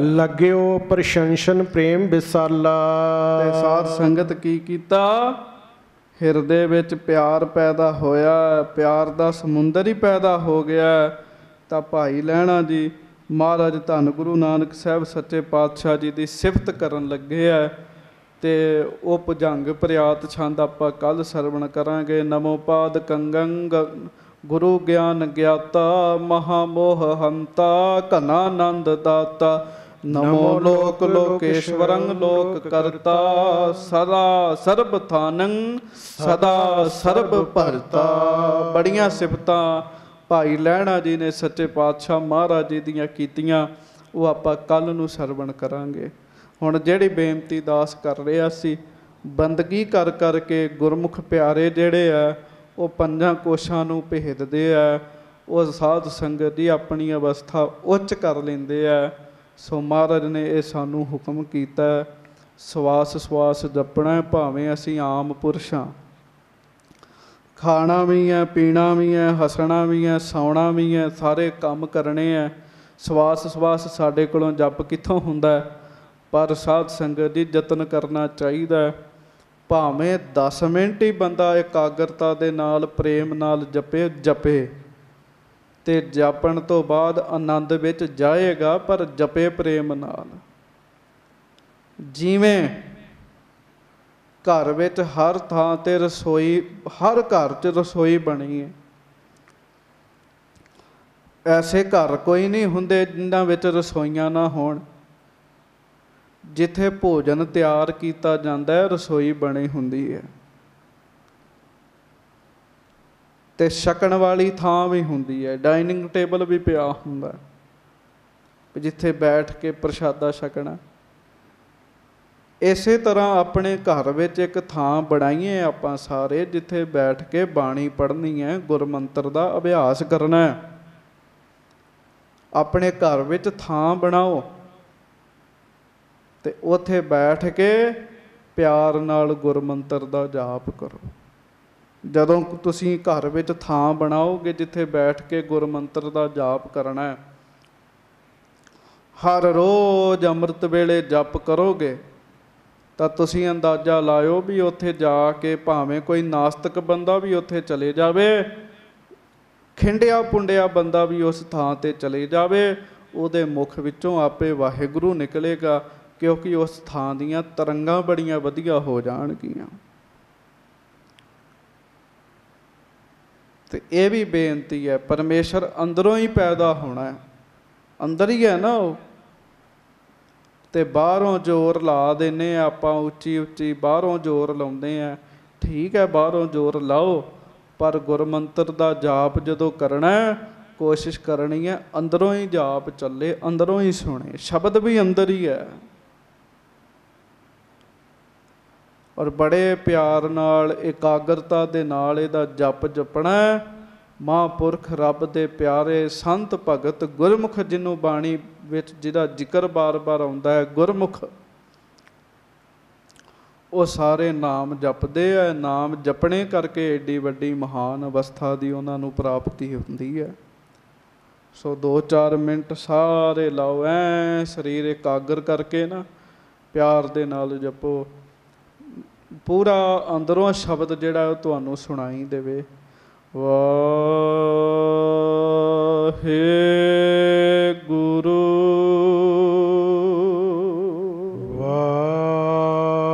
ਲੱਗਿਓ ਪ੍ਰਸ਼ੰਸਨ ਪ੍ਰੇਮ ਵਿਸਾਲਾ, ਤੇ ਸਾਧ ਸੰਗਤ ਕੀ ਕੀਤਾ? ਹਿਰਦੇ ਵਿੱਚ ਪਿਆਰ ਪੈਦਾ ਹੋਇਆ, ਪਿਆਰ ਦਾ ਸਮੁੰਦਰ ਹੀ ਪੈਦਾ ਹੋ ਗਿਆ। ਤਾਂ ਭਾਈ ਲਹਿਣਾ ਜੀ ਮਹਾਰਾਜ ਧੰਨ ਗੁਰੂ ਨਾਨਕ ਸਾਹਿਬ ਸੱਚੇ ਪਾਤਸ਼ਾਹ ਜੀ ਦੀ ਸਿਫਤ ਕਰਨ ਲੱਗੇ ਆ। ਤੇ ਉਹ ਭੁਜੰਗ ਪ੍ਰਿਆਤ ਛੰਦ ਆਪਾਂ ਕੱਲ ਸਰਵਣ ਕਰਾਂਗੇ। ਨਮੋ ਪਾਦ ਕੰਗੰ ਗੁਰੂ ਗਿਆਨ ਗਿਆਤਾ, ਮਹਾਮੋਹ ਹੰਤਾ, ਘਨਾ ਆਨੰਦ ਦਾਤਾ। ਨਮੋ ਲੋਕ ਲੋਕੇਸ਼ਵਰੰ ਲੋਕ ਕਰਤਾ, ਸਦਾ ਸਰਬ ਥਾਨੰ ਸਦਾ ਸਰਬ ਭਰਤਾ। ਬੜੀਆਂ ਸਿਫਤਾਂ ਭਾਈ ਲਹਿਣਾ ਜੀ ਨੇ ਸੱਚੇ ਪਾਤਸ਼ਾਹ ਮਹਾਰਾਜ ਜੀ ਦੀਆਂ ਕੀਤੀਆਂ, ਉਹ ਆਪਾਂ ਕੱਲ ਨੂੰ ਸਰਵਣ ਕਰਾਂਗੇ। ਹੁਣ ਜਿਹੜੀ ਬੇਨਤੀ ਦਾਸ ਕਰ ਰਿਹਾ ਸੀ, ਬੰਦਗੀ ਕਰ ਕਰਕੇ ਗੁਰਮੁਖ ਪਿਆਰੇ ਜਿਹੜੇ ਆ ਉਹ 5 ਕੋਸ਼ਾਂ ਨੂੰ ਭੇਦਦੇ ਆ, ਉਹ ਸਾਧ ਸੰਗਤ ਦੀ ਆਪਣੀ ਅਵਸਥਾ ਉੱਚ ਕਰ ਲੈਂਦੇ ਆ। ਸੋ ਮਹਾਰਾਜ ਨੇ ਇਹ ਸਾਨੂੰ ਹੁਕਮ ਕੀਤਾ, ਸਵਾਸ ਸਵਾਸ ਜਪਣਾ, ਭਾਵੇਂ ਅਸੀਂ ਆਮ ਪੁਰਸ਼ ਹਾਂ। ਖਾਣਾ ਵੀ ਹੈ, ਪੀਣਾ ਵੀ ਹੈ, ਹੱਸਣਾ ਵੀ ਹੈ, ਸੌਣਾ ਵੀ ਹੈ, ਸਾਰੇ ਕੰਮ ਕਰਨੇ ਹੈ। ਸਵਾਸ ਸਵਾਸ ਸਾਡੇ ਕੋਲੋਂ ਜਪ ਕਿੱਥੋਂ ਹੁੰਦਾ? ਪਰ ਸਾਧ ਸੰਗਤ ਦੀ ਯਤਨ ਕਰਨਾ ਚਾਹੀਦਾ। ਭਾਵੇਂ 10 ਮਿੰਟ ਹੀ ਬੰਦਾ ਇਕਾਗਰਤਾ ਦੇ ਨਾਲ ਪ੍ਰੇਮ ਨਾਲ ਜਪੇ ਤੇ ਜਪਣ ਤੋਂ ਬਾਅਦ ਆਨੰਦ ਵਿੱਚ ਜਾਏਗਾ, ਪਰ ਜਪੇ ਪ੍ਰੇਮ ਨਾਲ। ਜਿਵੇਂ ਘਰ ਵਿੱਚ ਹਰ ਥਾਂ ਤੇ ਰਸੋਈ, ਹਰ ਘਰ 'ਚ ਰਸੋਈ ਬਣੀ ਹੈ, ਐਸੇ ਘਰ ਕੋਈ ਨਹੀਂ ਹੁੰਦੇ ਜਿਨ੍ਹਾਂ ਵਿੱਚ ਰਸੋਈਆਂ ਨਾ ਹੋਣ। ਜਿੱਥੇ ਭੋਜਨ ਤਿਆਰ ਕੀਤਾ ਜਾਂਦਾ ਹੈ, ਰਸੋਈ ਬਣੀ ਹੁੰਦੀ ਹੈ, ਤੇ ਛਕਣ ਵਾਲੀ ਥਾਂ ਵੀ ਹੁੰਦੀ ਹੈ, ਡਾਈਨਿੰਗ ਟੇਬਲ ਵੀ ਪਿਆ ਹੁੰਦਾ ਜਿੱਥੇ ਬੈਠ ਕੇ ਪ੍ਰਸ਼ਾਦਾ ਛਕਣਾ। ਇਸੇ ਤਰ੍ਹਾਂ ਆਪਣੇ ਘਰ ਵਿੱਚ ਇੱਕ ਥਾਂ ਬਣਾਈਏ ਆਪਾਂ ਸਾਰੇ, ਜਿੱਥੇ ਬੈਠ ਕੇ ਬਾਣੀ ਪੜ੍ਹਨੀ ਹੈ, ਗੁਰਮੰਤਰ ਦਾ ਅਭਿਆਸ ਕਰਨਾ ਹੈ। ਆਪਣੇ ਘਰ ਵਿੱਚ ਥਾਂ ਬਣਾਓ ਤੇ ਉੱਥੇ ਬੈਠ ਕੇ ਪਿਆਰ ਨਾਲ ਗੁਰਮੰਤਰ ਦਾ ਜਾਪ ਕਰੋ। ਜਦੋਂ ਤੁਸੀਂ ਘਰ ਵਿੱਚ ਥਾਂ ਬਣਾਓਗੇ ਜਿੱਥੇ ਬੈਠ ਕੇ ਗੁਰਮੰਤਰ ਦਾ ਜਾਪ ਕਰਨਾ ਹੈ, ਹਰ ਰੋਜ਼ ਅੰਮ੍ਰਿਤ ਵੇਲੇ ਜਪ ਕਰੋਗੇ ਤਾਂ ਤੁਸੀਂ ਅੰਦਾਜ਼ਾ ਲਾਇਓ ਵੀ ਉੱਥੇ ਜਾ ਕੇ ਭਾਵੇਂ ਕੋਈ ਨਾਸਤਿਕ ਬੰਦਾ ਵੀ ਉੱਥੇ ਚਲੇ ਜਾਵੇ, ਖਿੰਡਿਆ ਪੁੰਡਿਆ ਬੰਦਾ ਵੀ ਉਸ ਥਾਂ 'ਤੇ ਚਲੇ ਜਾਵੇ, ਉਹਦੇ ਮੁਖ ਵਿੱਚੋਂ ਆਪੇ ਵਾਹਿਗੁਰੂ ਨਿਕਲੇਗਾ, ਕਿਉਂਕਿ ਉਸ ਥਾਂ ਦੀਆਂ ਤਰੰਗਾਂ ਬੜੀਆਂ ਵਧੀਆ ਹੋ ਜਾਣਗੀਆਂ। ਤੇ ਇਹ ਵੀ ਬੇਨਤੀ ਹੈ, ਪਰਮੇਸ਼ਰ ਅੰਦਰੋਂ ਹੀ ਪੈਦਾ ਹੋਣਾ ਹੈ, ਅੰਦਰ ਹੀ ਹੈ ਨਾ ਉਹ, ਤੇ ਬਾਹਰੋਂ ਜ਼ੋਰ ਲਾ ਦਿੰਦੇ ਆ ਆਪਾਂ, ਉੱਚੀ ਉੱਚੀ ਬਾਹਰੋਂ ਜ਼ੋਰ ਲਾਉਂਦੇ ਆ। ਠੀਕ ਹੈ, ਬਾਹਰੋਂ ਜ਼ੋਰ ਲਾਓ, ਪਰ ਗੁਰਮੰਤਰ ਦਾ ਜਾਪ ਜਦੋਂ ਕਰਨਾ, ਕੋਸ਼ਿਸ਼ ਕਰਨੀ ਹੈ ਅੰਦਰੋਂ ਹੀ ਜਾਪ ਚੱਲੇ, ਅੰਦਰੋਂ ਹੀ ਸੁਣੇ, ਸ਼ਬਦ ਵੀ ਅੰਦਰ ਹੀ ਹੈ। ਔਰ ਬੜੇ ਪਿਆਰ ਨਾਲ, ਇਕਾਗਰਤਾ ਦੇ ਨਾਲ ਇਹਦਾ ਜਪ ਜਪਣਾ। ਮਹਾਂਪੁਰਖ ਰੱਬ ਦੇ ਪਿਆਰੇ ਸੰਤ ਭਗਤ ਗੁਰਮੁਖ, ਜਿਹਨੂੰ ਬਾਣੀ ਵਿੱਚ ਜਿਹਦਾ ਜ਼ਿਕਰ ਬਾਰ-ਬਾਰ ਆਉਂਦਾ ਹੈ, ਗੁਰਮੁਖ, ਉਹ ਸਾਰੇ ਨਾਮ ਜਪਦੇ ਆ। ਨਾਮ ਜਪਣੇ ਕਰਕੇ ਏਡੀ ਵੱਡੀ ਮਹਾਨ ਅਵਸਥਾ ਦੀ ਉਹਨਾਂ ਨੂੰ ਪ੍ਰਾਪਤੀ ਹੁੰਦੀ ਹੈ। ਸੋ 2-4 ਮਿੰਟ ਸਾਰੇ ਲਾਓ, ਐ ਸਰੀਰ ਇਕਾਗਰ ਕਰਕੇ ਨਾ, ਪਿਆਰ ਦੇ ਨਾਲ ਜਪੋ। ਪੂਰਾ ਅੰਦਰੋਂ ਸ਼ਬਦ ਜਿਹੜਾ ਉਹ ਤੁਹਾਨੂੰ ਸੁਣਾਈ ਦੇਵੇ। ਵਾਹਿਗੁਰੂ ਵਾਹਿਗੁਰੂ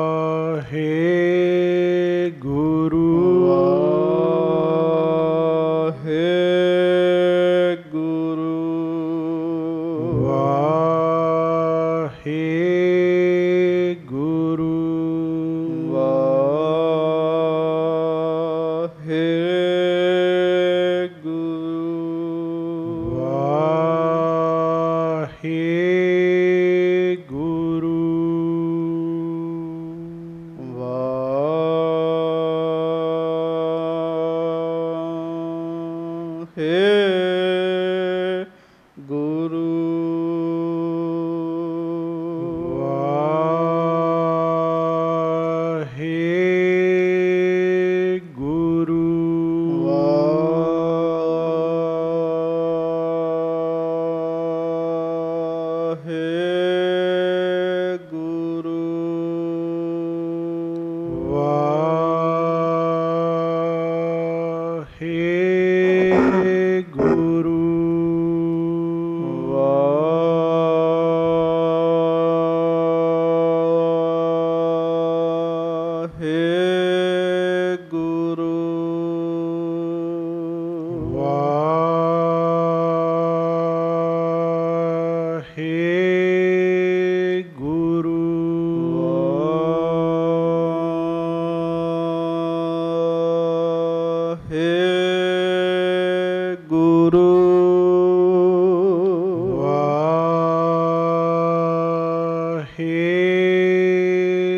ਵਾਹਿਗੁਰੂ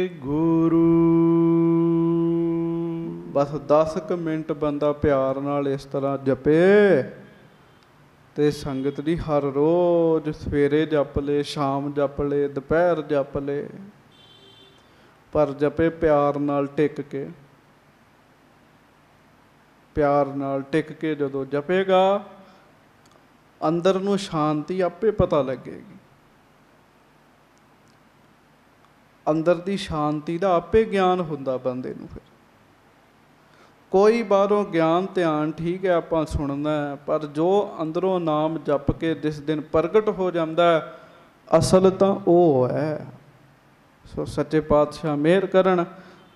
ਵਾਹਿਗੁਰੂ ਬਸ 10 ਕੁ ਮਿੰਟ ਬੰਦਾ ਪਿਆਰ ਨਾਲ ਇਸ ਤਰ੍ਹਾਂ ਜਪੇ ਤੇ ਸੰਗਤ ਦੀ ਹਰ ਰੋਜ਼ ਸਵੇਰੇ ਜਪ ਲੇ, ਸ਼ਾਮ ਜਪ ਲੇ, ਦੁਪਹਿਰ ਜਪ ਲੇ, ਪਰ ਜਪੇ ਪਿਆਰ ਨਾਲ ਟਿਕ ਕੇ। ਪਿਆਰ ਨਾਲ ਟਿਕ ਕੇ ਜਦੋਂ ਜਪੇਗਾ ਅੰਦਰ ਨੂੰ ਸ਼ਾਂਤੀ ਆਪੇ ਪਤਾ ਲੱਗੇਗੀ। ਅੰਦਰ ਦੀ ਸ਼ਾਂਤੀ ਦਾ ਆਪੇ ਗਿਆਨ ਹੁੰਦਾ ਬੰਦੇ ਨੂੰ। ਫਿਰ ਕੋਈ ਬਾਹਰੋਂ ਗਿਆਨ ਧਿਆਨ ਠੀਕ ਹੈ ਆਪਾਂ ਸੁਣਨਾ, ਪਰ ਜੋ ਅੰਦਰੋਂ ਨਾਮ ਜਪ ਕੇ ਜਿਸ ਦਿਨ ਪ੍ਰਗਟ ਹੋ ਜਾਂਦਾ ਅਸਲ ਤਾਂ ਉਹ ਹੈ। ਸੋ ਸੱਚੇ ਪਾਤਸ਼ਾਹ ਮਿਹਰ ਕਰਨ।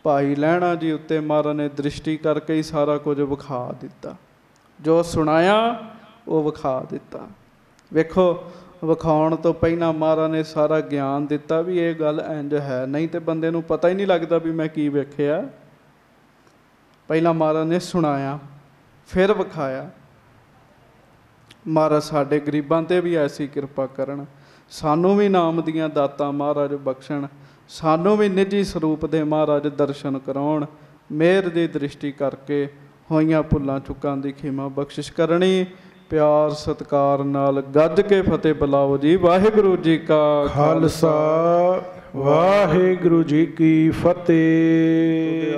ਭਾਈ ਲਹਿਣਾ ਜੀ ਉੱਤੇ ਮਹਾਰਾਜ ਨੇ ਦ੍ਰਿਸ਼ਟੀ ਕਰਕੇ ਹੀ ਸਾਰਾ ਕੁਝ ਵਿਖਾ ਦਿੱਤਾ। ਜੋ ਸੁਣਾਇਆ ਉਹ ਵਿਖਾ ਦਿੱਤਾ। ਵੇਖੋ ਵਿਖਾਉਣ ਤੋਂ ਪਹਿਲਾਂ ਮਹਾਰਾਜ ਨੇ ਸਾਰਾ ਗਿਆਨ ਦਿੱਤਾ ਵੀ ਇਹ ਗੱਲ ਇੰਝ ਹੈ, ਨਹੀਂ ਤੇ ਬੰਦੇ ਨੂੰ ਪਤਾ ਹੀ ਨਹੀਂ ਲੱਗਦਾ ਵੀ ਮੈਂ ਕੀ ਵੇਖਿਆ। ਪਹਿਲਾਂ ਮਹਾਰਾਜ ਨੇ ਸੁਣਾਇਆ, ਫਿਰ ਵਿਖਾਇਆ। ਮਹਾਰਾਜ ਸਾਡੇ ਗਰੀਬਾਂ 'ਤੇ ਵੀ ਐਸੀ ਕਿਰਪਾ ਕਰਨ, ਸਾਨੂੰ ਵੀ ਨਾਮ ਦੀਆਂ ਦਾਤਾਂ ਮਹਾਰਾਜ ਬਖਸ਼ਣ, ਸਾਨੂੰ ਵੀ ਨਿੱਜੀ ਸਰੂਪ ਦੇ ਮਹਾਰਾਜ ਦਰਸ਼ਨ ਕਰਾਉਣ। ਮਿਹਰ ਦੀ ਦ੍ਰਿਸ਼ਟੀ ਕਰਕੇ ਹੋਈਆਂ ਭੁੱਲਾਂ ਚੁੱਕਾਂ ਦੀ ਖਿਮਾ ਬਖਸ਼ਿਸ਼ ਕਰਨੀ। ਪਿਆਰ ਸਤਿਕਾਰ ਨਾਲ ਗੱਜ ਕੇ ਫਤਿਹ ਬੁਲਾਓ ਜੀ। ਵਾਹਿਗੁਰੂ ਜੀ ਕਾ ਖਾਲਸਾ, ਵਾਹਿਗੁਰੂ ਜੀ ਕੀ ਫਤਿਹ।